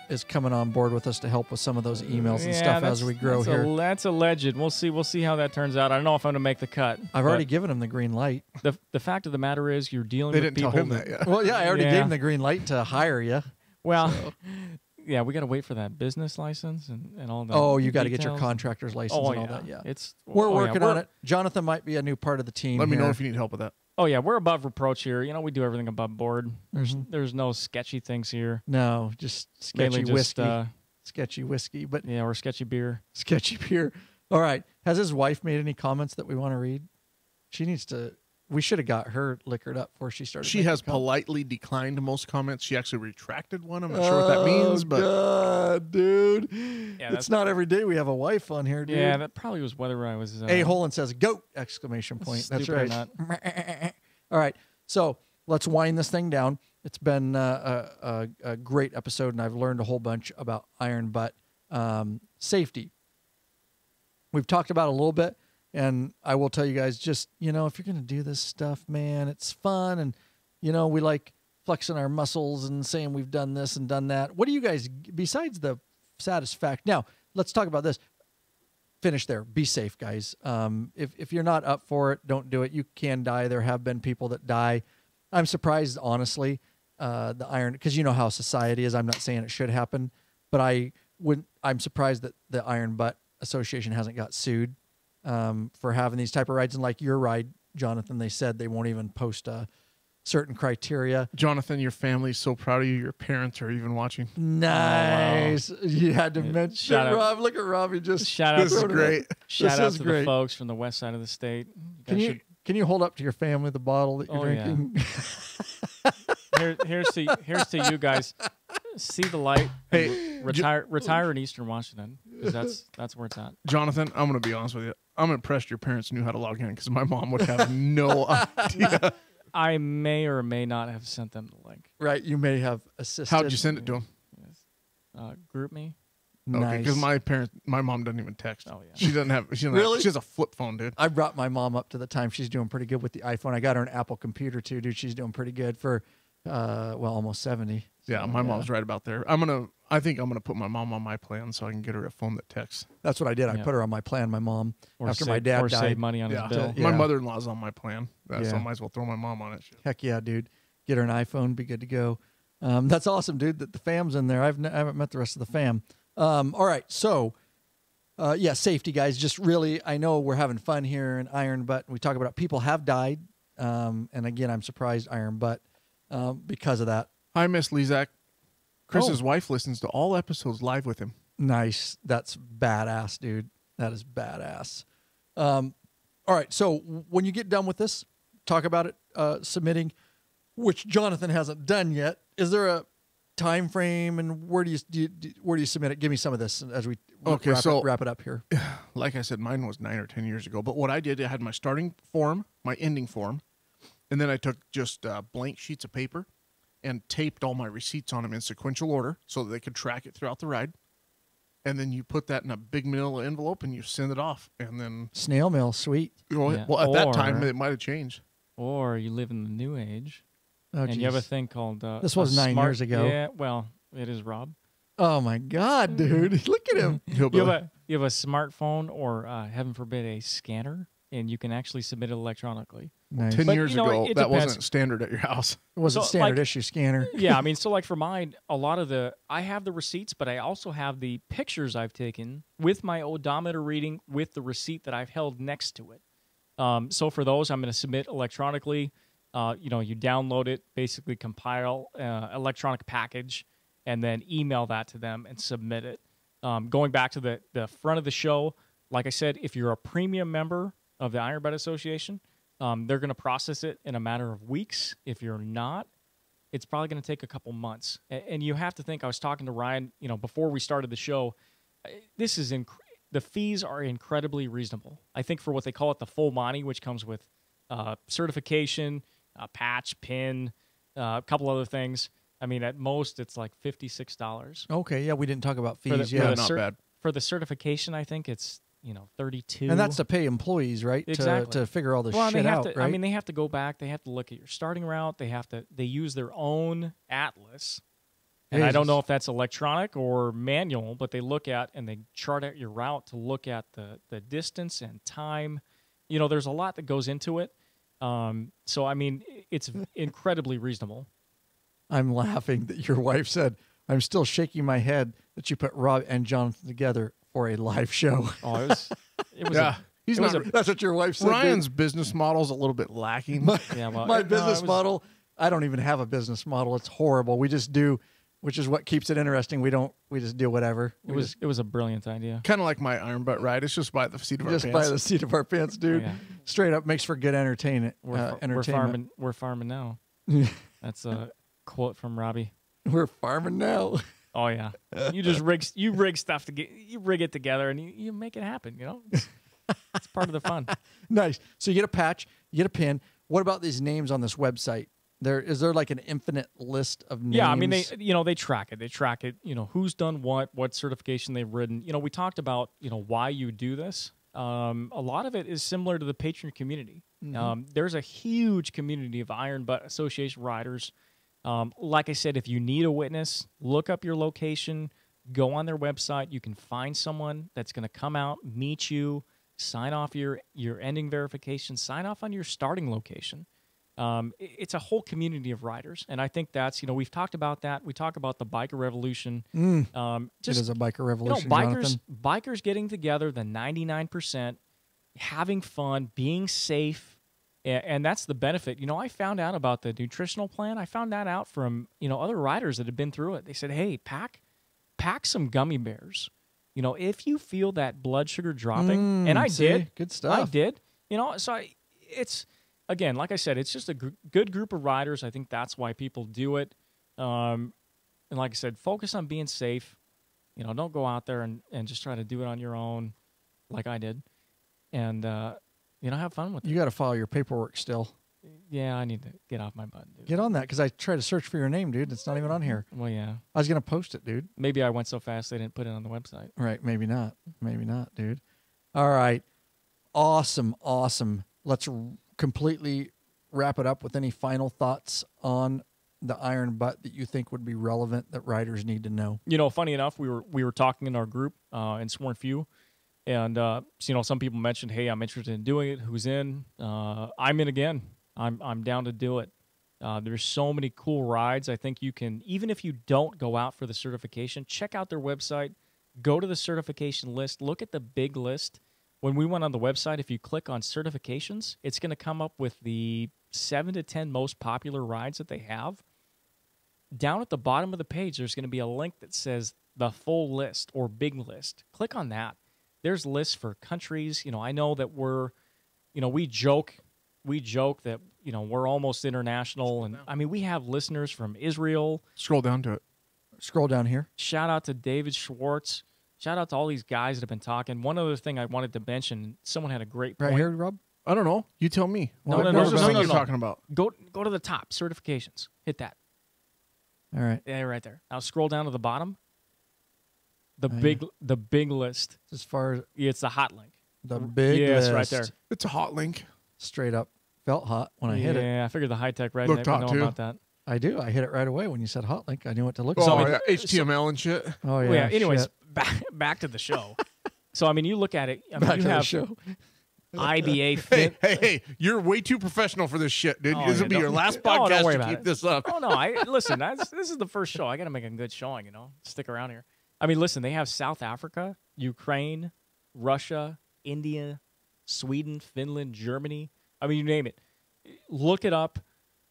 is coming on board with us to help with some of those emails and stuff as we grow here. That's alleged. We'll see how that turns out. I don't know if I'm going to make the cut. I've already given him the green light. The fact of the matter is you're dealing They with didn't tell people him that yet. Well, yeah, I already Yeah. gave him the green light to hire you. Well, yeah, we got to wait for that business license and all that. Oh, you got to get your details. contractor's license Oh, and all yeah. that. Yeah, It's we're working on we're- it. Jonathan might be a new part of the team. Let me know here. if you need help with that. Oh yeah, we're above reproach here. We do everything above board. Mm-hmm. There's no sketchy things here. No, just sketchy Mainly just whiskey. Sketchy whiskey, but or sketchy beer. sketchy beer. All right. Has his wife made any comments that we want to read? She needs to. We should have got her liquored up before she started. She making has comments. politely declined most comments. She actually retracted one. I'm not sure what that means, but God, dude, Yeah, it's not every day we have a wife on here, dude. Yeah, that probably was whether I was A Holland says "goat!" exclamation point. That's Stupid right. or All right, so let's wind this thing down. It's been a great episode, and I've learned a whole bunch about iron butt safety. We've talked about it a little bit, and I will tell you guys, just if you're going to do this stuff, man, it's fun, and we like flexing our muscles and saying we've done this and done that. What do you guys, besides the satisfaction? Now, let's talk about this. Finish there. Be safe, guys. If you're not up for it, don't do it. You can die. There have been people that die. I'm surprised, honestly, the iron, because you know how society is. I'm not saying it should happen, but I'm surprised that the Iron Butt Association hasn't got sued for having these type of rides. And like your ride, Jonathan, they said they won't even post certain criteria. Jonathan, your family's so proud of you. Your parents are even watching. Nice. You had to mention shout out. Rob. Look at Robbie just. Shout out This is to great. Shout out is to great. the folks from the west side of the state. Can you hold up to your family the bottle that you're Oh, yeah. drinking? Here's to you guys. See the light. Hey, retire in Eastern Washington, because that's where it's at. Jonathan, I'm going to be honest with you. I'm impressed your parents knew how to log in because my mom would have no idea. I may or may not have sent them the link. Right. You may have assisted. How'd you send it to them? Group me. Nice. Because my mom doesn't even text. Oh, yeah. She doesn't have. Really? She has a flip phone, dude. I brought my mom up to the time. She's doing pretty good with the iPhone. I got her an Apple computer too, dude. She's doing pretty good for, almost 70. Yeah, my mom's right about there. I think I'm gonna put my mom on my plan so I can get her a phone that texts. That's what I did. I Yeah. put her on my plan. My mom Or after save, my dad or died. save money on Yeah. his bill. Yeah. My mother-in-law's on my plan, so Yeah. I might as well throw my mom on it. Shit. Heck yeah, dude. Get her an iPhone. Be good to go. That's awesome, dude. That the fam's in there. I haven't met the rest of the fam. All right, so Yeah, safety, guys. Just really, I know we're having fun here in Iron Butt. We talk about people have died. And again, I'm surprised Iron Butt because of that. Hi, Miss Lezak. Chris's wife listens to all episodes live with him. Nice. That's badass, dude. That is badass. All right. So when you get done with this, talk about it, submitting, which Jonathan hasn't done yet. Is there a time frame, and where do you submit it? Give me some of this as we wrap it up here. Like I said, mine was 9 or 10 years ago. But what I did, I had my starting form, my ending form, and then I took just blank sheets of paper and taped all my receipts on them in sequential order so that they could track it throughout the ride. And then you put that in a big manila envelope and you send it off. And then snail mail, sweet. Well, at that time, it might have changed. Or you live in the new age. Oh, and you have a thing called... this was 9 years ago. Yeah, well, it is, Rob. Oh, my God, dude. Look at him. You have a smartphone or, heaven forbid, a scanner, and you can actually submit it electronically. Nice. 10 years ago, it that depends. wasn't standard at your house. It wasn't standard issue scanner. Yeah, I mean, so like for mine, a lot of I have the receipts, but I also have the pictures I've taken with my odometer reading with the receipt that I've held next to it. So for those, I'm going to submit electronically. You download it, basically compile electronic package, and then email that to them and submit it. Going back to the front of the show, like I said, if you're a premium member of the Iron Butt Association, they're going to process it in a matter of weeks. If you're not, it's probably going to take a couple months. And you have to think, I was talking to Ryan, before we started the show, this is the fees are incredibly reasonable. I think for what they call it, the full Monty, which comes with certification, a patch, pin, a couple other things. I mean, at most, it's like $56. Okay, yeah, we didn't talk about fees. not bad. For the certification, I think it's $32. And that's to pay employees, right? Exactly. To figure all this shit out, right? I mean, they have to go back. They have to look at your starting route. They use their own atlas. And I don't know if that's electronic or manual, but they look at and they chart out your route to look at the distance and time. There's a lot that goes into it. So, I mean, it's incredibly reasonable. I'm laughing that your wife said, I'm still shaking my head that you put Rob and Jonathan together for a live show. Oh, it was yeah. That's what your wife said. Ryan's business model is a little bit lacking. My business model, I don't even have a business model. It's horrible. We just do, which is what keeps it interesting. We just do whatever. It was a brilliant idea. Kind of like my Iron Butt ride. It's just by the seat of our pants. Just by the seat of our pants, dude. Yeah. Straight up makes for good entertainment. We're farming now. That's a quote from Robbie. We're farming now. Oh yeah, you just rig stuff you rig it together and you make it happen. It's part of the fun. Nice. So you get a patch, you get a pin. What about these names on this website? Is there like an infinite list of names? Yeah, I mean they track it. They track it. Who's done what certification they've ridden. We talked about why you do this. A lot of it is similar to the Patreon community. Mm-hmm. There's a huge community of Iron Butt Association riders. Like I said, if you need a witness, look up your location, go on their website. You can find someone that's going to come out, meet you, sign off your ending verification, sign off on your starting location. It's a whole community of riders, and I think that's we've talked about that. We talk about the biker revolution. It is a biker revolution. Bikers getting together, the 99%, having fun, being safe. And that's the benefit. I found out about the nutritional plan. I found that out from, other riders that had been through it. They said, hey, pack some gummy bears. If you feel that blood sugar dropping, and I did. Good stuff. I did. It's, again, like I said, it's just a good group of riders. I think that's why people do it. And like I said, focus on being safe. Don't go out there and just try to do it on your own like I did. And, have fun with it. You got to file your paperwork still. Yeah, I need to get off my butt, dude. Get on that, because I tried to search for your name, dude. It's not even on here. Well, yeah. I was going to post it, dude. Maybe I went so fast they didn't put it on the website. Right, maybe not. Maybe not, dude. All right. Awesome. Let's completely wrap it up with any final thoughts on the Iron Butt that you think would be relevant that riders need to know. Funny enough, we were talking in our group in Sworn Few. And, some people mentioned, hey, I'm interested in doing it. Who's in? I'm in again. I'm down to do it. There's so many cool rides. I think you can, even if you don't go out for the certification, check out their website, Go to the certification list. Look at the big list. When we went on the website, if you click on certifications, it's going to come up with the 7 to 10 most popular rides that they have. Down at the bottom of the page, there's going to be a link that says the full list or big list. Click on that. There's lists for countries. I know that we joke that, we're almost international. And I mean, we have listeners from Israel. Scroll down to it. Scroll down here. Shout out to David Schwartz. Shout out to all these guys that have been talking. One other thing I wanted to mention, someone had a great point. Right here, Rob? I don't know. You tell me. No, Where's no, the no, thing no, you're no. talking about? Go to the top, certifications. Hit that. All right. Yeah, right there. Now scroll down to the bottom. The Oh, big list. As far as It's the hot link. the big Yes, list. right there. It's a hot link. Straight up. Felt hot when I hit it. Yeah, I figured the high tech redneck Looked would hot, know too. about that. I do. I hit it right away when you said hot link. I knew what to look Oh, for. I mean, yeah, HTML and shit. Oh, yeah. Well, yeah. Anyways, shit. back to the show. So I mean, you look at it. I mean, Back you to the have show. IBA Hey, Fit. hey, you're way too professional for this shit, dude. Oh, This will yeah, be your don't- last Oh, don't podcast worry to about keep it. this up. Oh no, listen. This is the first show. I got to make a good showing. Stick around here. I mean, listen. They have South Africa, Ukraine, Russia, India, Sweden, Finland, Germany. I mean, you name it. Look it up.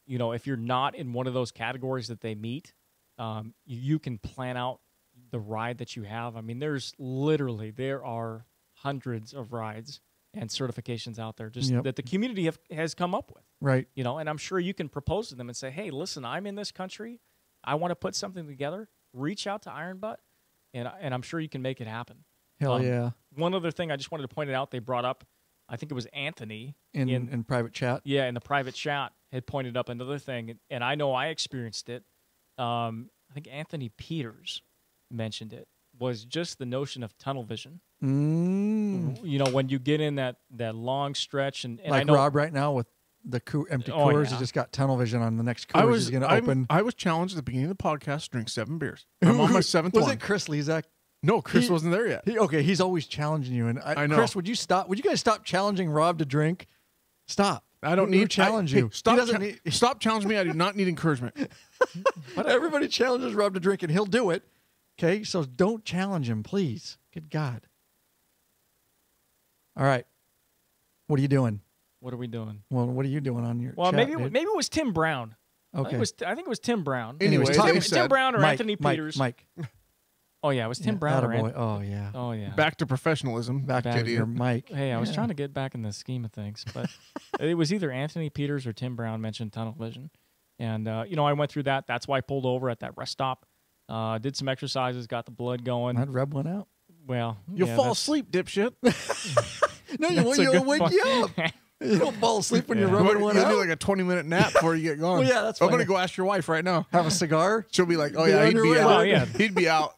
If you're not in one of those categories that they meet, you can plan out the ride that you have. I mean, there are hundreds of rides and certifications out there just Yep. that the community has come up with. Right. And I'm sure you can propose to them and say, hey, listen, I'm in this country. I want to put something together. Reach out to Iron Butt, and I'm sure you can make it happen. Hell yeah. One other thing I just wanted to point it out, they brought up, I think it was Anthony In private chat. in the private chat had pointed up another thing, and I know I experienced it. I think Anthony Peters mentioned it, was just the notion of tunnel vision. Mm. When you get in that long stretch, and Like I know Rob right now with the empty Oh, Coors. yeah. He just got tunnel vision on the next Coors he's going to open. I was challenged at the beginning of the podcast to drink 7 beers. I'm on my 7th Was one. it Chris Lezak? No, Chris He- wasn't there yet. He's always challenging you. And I know. Chris, would you stop? Would you guys stop challenging Rob to drink? Stop. I don't Who need challenge I- you. Hey, stop, He doesn't need- stop challenging me. I do not need encouragement. But everybody challenges Rob to drink, and he'll do it. Okay, so don't challenge him, please. Good God. All right. What are you doing? what are we doing? Well, what are you doing on your Well, chat, maybe dude? it was Tim Brown. Okay. I think it was Tim Brown. Anyway, Anyways, they Tim said- Brown or Mike, Anthony Mike, Peters. Mike. Oh yeah, it was Tim Brown or Attaboy. Anthony. Oh, yeah. Oh yeah. Back to professionalism. Back back to to your Mike. Hey, I was Yeah. trying to get back in the scheme of things, but it was either Anthony Peters or Tim Brown mentioned tunnel vision. And, I went through that. That's why I pulled over at that rest stop, did some exercises, got the blood going. I'd rub one out. Well, You'll yeah, fall that's- asleep, dipshit. No, that's a you'll good wake point. you up. You don't fall asleep when you're Yeah. rubbing one You'll out. do like a 20-minute nap before you get going. Well, yeah, that's I'm fine. going to go ask your wife right now. Have a cigar. She'll be like, oh, Be yeah, on he'd your be way. out. Oh, yeah. He'd be out.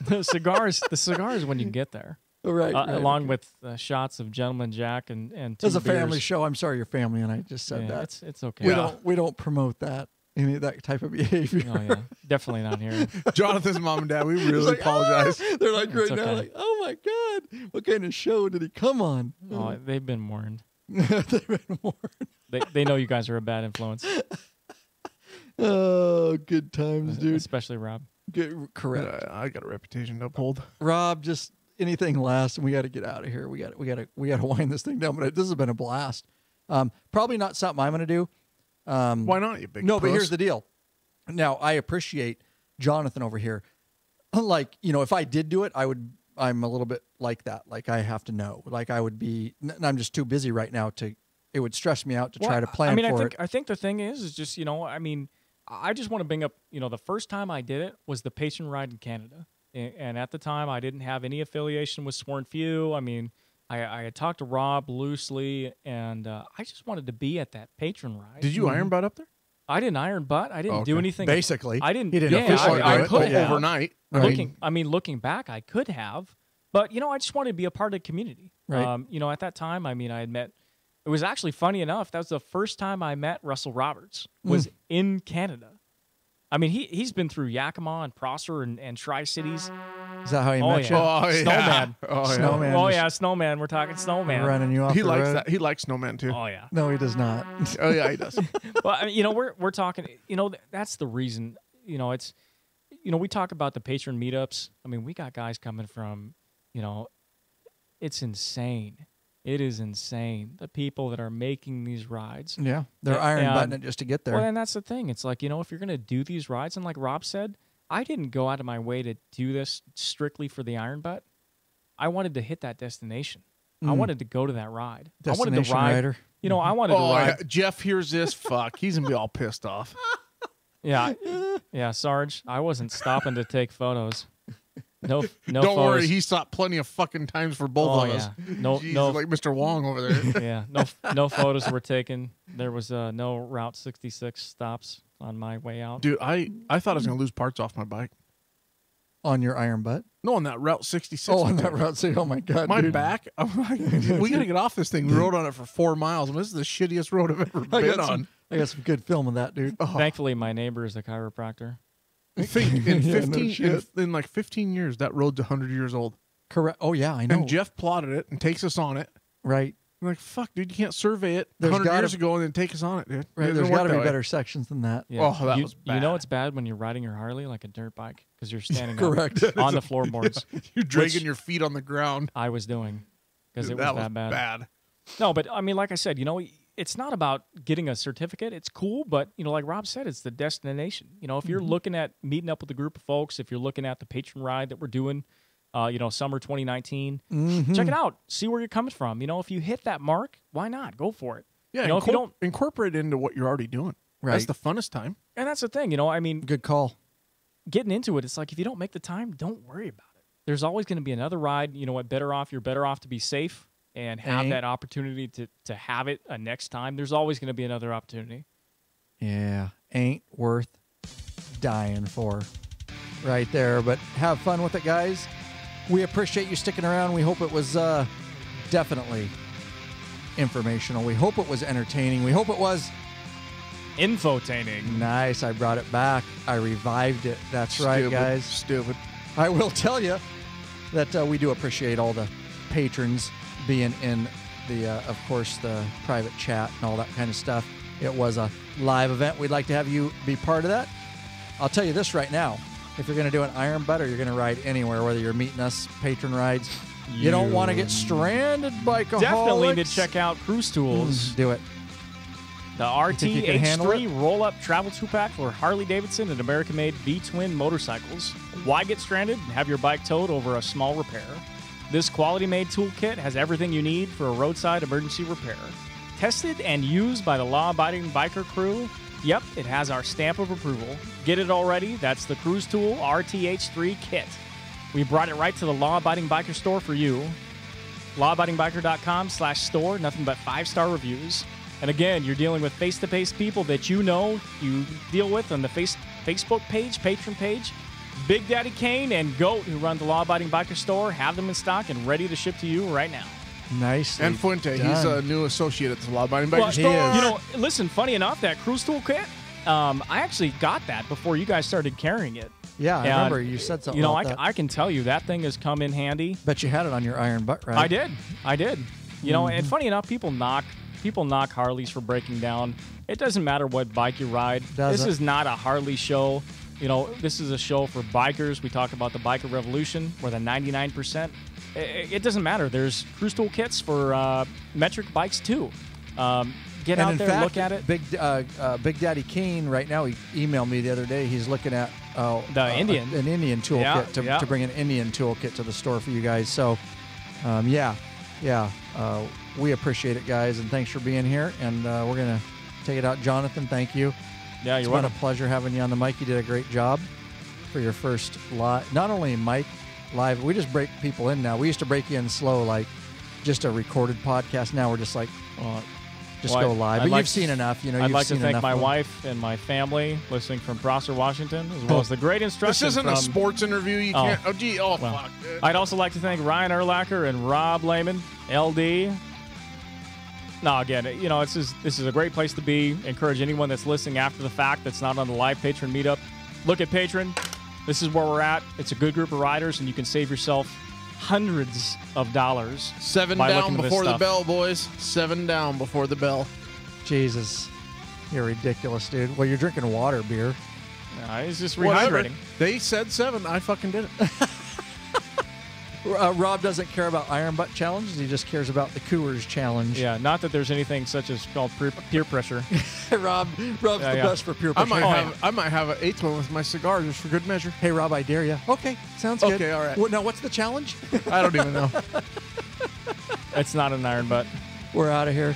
the cigars when you get there, Right. right. along with shots of Gentleman Jack and two It's a family beers. show. I'm sorry, your family, and I just said Yeah, that. it's okay. We don't promote that. Any of that type of behavior. Oh yeah, definitely not here. Jonathan's mom and dad, we It's really like, apologize. "Ah!" They're like It's right now, okay. like, oh my God, what kind of show did he come on? Oh, they've been warned. They've been warned. They know you guys are a bad influence, Oh, good times, dude. especially Rob. Correct. I got a reputation to uphold. Rob, just anything last, and we got to get out of here. We got to wind this thing down. But this has been a blast. Probably not something I'm going to do. Why not, you big No, but puss? here's the deal. Now, I appreciate Jonathan over here. Like, if I did do it, I'm a little bit like that. Like, I have to know. Like, I would be, and I'm just too busy right now it would stress me out to try to plan for it. I think the thing is just, I just want to bring up, the first time I did it was the patron ride in Canada. And at the time, I didn't have any affiliation with Sworn Few. I mean, I had talked to Rob loosely, and I just wanted to be at that patron ride. Did you iron butt up there? I didn't iron butt. I didn't do Okay. anything. Basically. I didn't. He didn't yeah, officially I do it, could but yeah. have. Overnight. Looking back, I could have, but I just wanted to be a part of the community. Right. At that time, I had met. It was actually funny enough. That was the first time I met Russell Roberts. Was in Canada. I mean, he's been through Yakima and Prosser and Tri Cities. Is that how he Oh, met yeah. Oh, yeah. Snowman. Oh, yeah. Snowman. Oh just yeah, Snowman. We're talking Snowman. running you off He the likes road. that. He likes Snowman, too. Oh yeah. No, he does not. Oh, yeah, he does. Well, we're talking. That's the reason. It's we talk about the patron meetups. I mean, we got guys coming from, it's insane. It is insane. The people that are making these rides. Yeah, they're iron butting it just to get there. Well, and that's the thing. It's like, if you're going to do these rides, and like Rob said, I didn't go out of my way to do this strictly for the iron butt. I wanted to hit that destination. I wanted to go to that ride. I wanted to Destination ride. rider. I wanted to ride. Yeah. Jeff hears this. Fuck. He's going to be all pissed off. Yeah. Yeah, Sarge, I wasn't stopping to take photos. No Don't photos. worry. He stopped plenty of fucking times for both of us. No, Jeez, no, like Mr. Wong over there. yeah, no photos were taken. There was no Route 66 stops on my way out. Dude, I thought I was going to lose parts off my bike. On your iron butt? No, on that Route 66. Oh, on that route. Oh, my God. My dude. back. I'm like, we got to get off this thing. We rode on it for 4 miles. This is the shittiest road I've ever I been got on. I got some good film of that, dude. Thankfully, my neighbor is a chiropractor. Think in Yeah, no 15 shit. in like 15 years that road's 100 years old. Correct. Oh, yeah, I know. And Jeff plotted it and takes us on it. Right. I'm like, fuck, dude, you can't survey it There's 100 gotta- years ago and then take us on it, dude. Right. It There's doesn't work got to be that way. better sections than that. Yeah. Oh, that you, was You know bad. it's bad when you're riding your Harley like a dirt bike because you're standing Correct. up on the floorboards. You're dragging Which- your feet on the ground. I was doing because it Dude, was that that bad. No, but I mean, like I said, it's not about getting a certificate. It's cool, but like Rob said, it's the destination. If you're looking at meeting up with a group of folks, if you're looking at the patron ride that we're doing, summer 2019, check it out. See where you're coming from. If you hit that mark, why not? Go for it. Yeah, if you don't, incorporate it into what you're already doing. Right. That's the funnest time. and that's the thing. I mean, Good call. getting into it, it's like if you don't make the time, don't worry about it. There's always going to be another ride. You know what? You're better off to be safe and have Ain't. that opportunity to have it a next time. There's always going to be another opportunity. Yeah. Ain't worth dying for. Right there. But have fun with it, guys. We appreciate you sticking around. We hope it was definitely informational. We hope it was entertaining. We hope it was Infotaining. nice. I brought it back. I revived it. That's right, Stupid. guys. Stupid. I will tell you that we do appreciate all the patrons being in the, of course, the private chat and all that kind of stuff. It was a live event. We'd like to have you be part of that. I'll tell you this right now. If you're going to do an iron butt or you're going to ride anywhere, whether you're meeting us patron rides, you don't want to get stranded, bikeaholics. Definitely need to check out Cruise Tools. Do it. The think you can handle RT-H3 roll-up travel 2-pack for Harley-Davidson and American-made V-twin motorcycles. Why get stranded and have your bike towed over a small repair? This quality-made toolkit has everything you need for a roadside emergency repair. Tested and used by the law-abiding biker crew, yep, it has our stamp of approval. Get it already? That's the Cruise Tool RT-H3 kit. We brought it right to the Law-Abiding Biker store for you. lawabidingbiker.com/store, nothing but 5-star reviews. And again, you're dealing with face-to-face people that you deal with on the Facebook page, patron page. Big Daddy Kane and Goat, who run the Law Abiding Biker store, have them in stock and ready to ship to you right now. Nicely And Fuente, he's done. a new associate at the Law Abiding Well, Biker he store. is. Listen, funny enough, that Cruise Tool kit, I actually got that before you guys started carrying it. Yeah, I And, remember you said something about that. I can tell you that thing has come in handy. Bet you had it on your iron butt, right? I did. And funny enough, people knock Harleys for breaking down. It doesn't matter what bike you ride. This Doesn't. is not a Harley show. This is a show for bikers. We talk about the biker revolution, where the 99%. It doesn't matter. There's Cruise Tool kits for metric bikes too. Get And out in there, fact, look at it. Big Daddy Kane right now, he emailed me the other day. He's looking at The Indian. an Indian toolkit Yeah. to bring an Indian toolkit to the store for you guys. So, we appreciate it, guys, and thanks for being here. And we're gonna take it out, Jonathan. Thank you. Yeah, It's you're been welcome. a pleasure having you on the mic. You did a great job for your first live. Not only mic live, we just break people in now. We used to break you in slow, like just a recorded podcast. Now we're just like, just Well, go live. I'd But like- you've seen enough. I'd You've like to seen thank enough my of them. wife and my family listening from Prosser, Washington, as well as the great This instruction isn't from... a sports interview. You Oh. can't. Oh, gee. Oh, Well, fuck. I'd also like to thank Ryan Erlacher and Rob Lehman, LD. No, again, this is a great place to be. Encourage anyone that's listening after the fact that's not on the live patron meetup. Look at Patron. This is where we're at. It's a good group of riders, and you can save yourself hundreds of dollars. 7 by down looking at this before the stuff. bell, boys. 7 down before the bell. Jesus, you're ridiculous, dude. Well, you're drinking beer. He's just Whatever. rehydrating. They said 7. I fucking did it. Rob doesn't care about iron butt challenges. He just cares about the Coors challenge. Yeah, not that there's anything such as called peer pressure. Rob's the best for peer I pressure. might have an 8th one with my cigar just for good measure. Hey, Rob, I dare you. Okay, sounds good. Okay, all right. Now, what's the challenge? I don't even know. It's not an iron butt. We're out of here.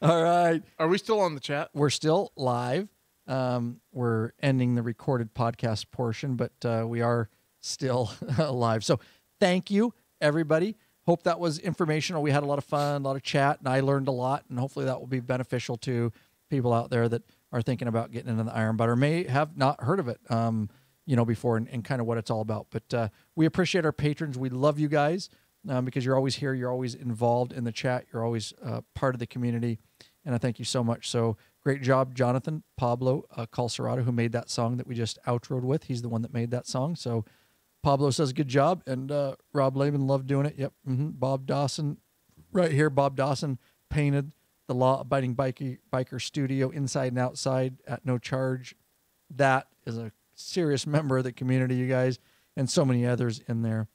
All right. Are we still on the chat? We're still live. We're ending the recorded podcast portion, but we are still live. So thank you, everybody. Hope that was informational. We had a lot of fun, a lot of chat, and I learned a lot, and hopefully that will be beneficial to people out there that are thinking about getting into the iron butt or may have not heard of it, before and kind of what it's all about. But we appreciate our patrons. We love you guys because you're always here. You're always involved in the chat. You're always part of the community. And I thank you so much. So great job, Jonathan Pablo Calcerado, who made that song that we just outroed with. He's the one that made that song. So Pablo says good job. And Rob Laban loved doing it. Yep. Bob Dawson, right here. Bob Dawson painted the law-abiding biker studio inside and outside at no charge. That is a serious member of the community, you guys, and so many others in there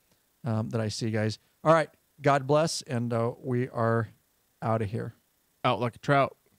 that I see, guys. All right. God bless. And we are out of here. Out like a trout.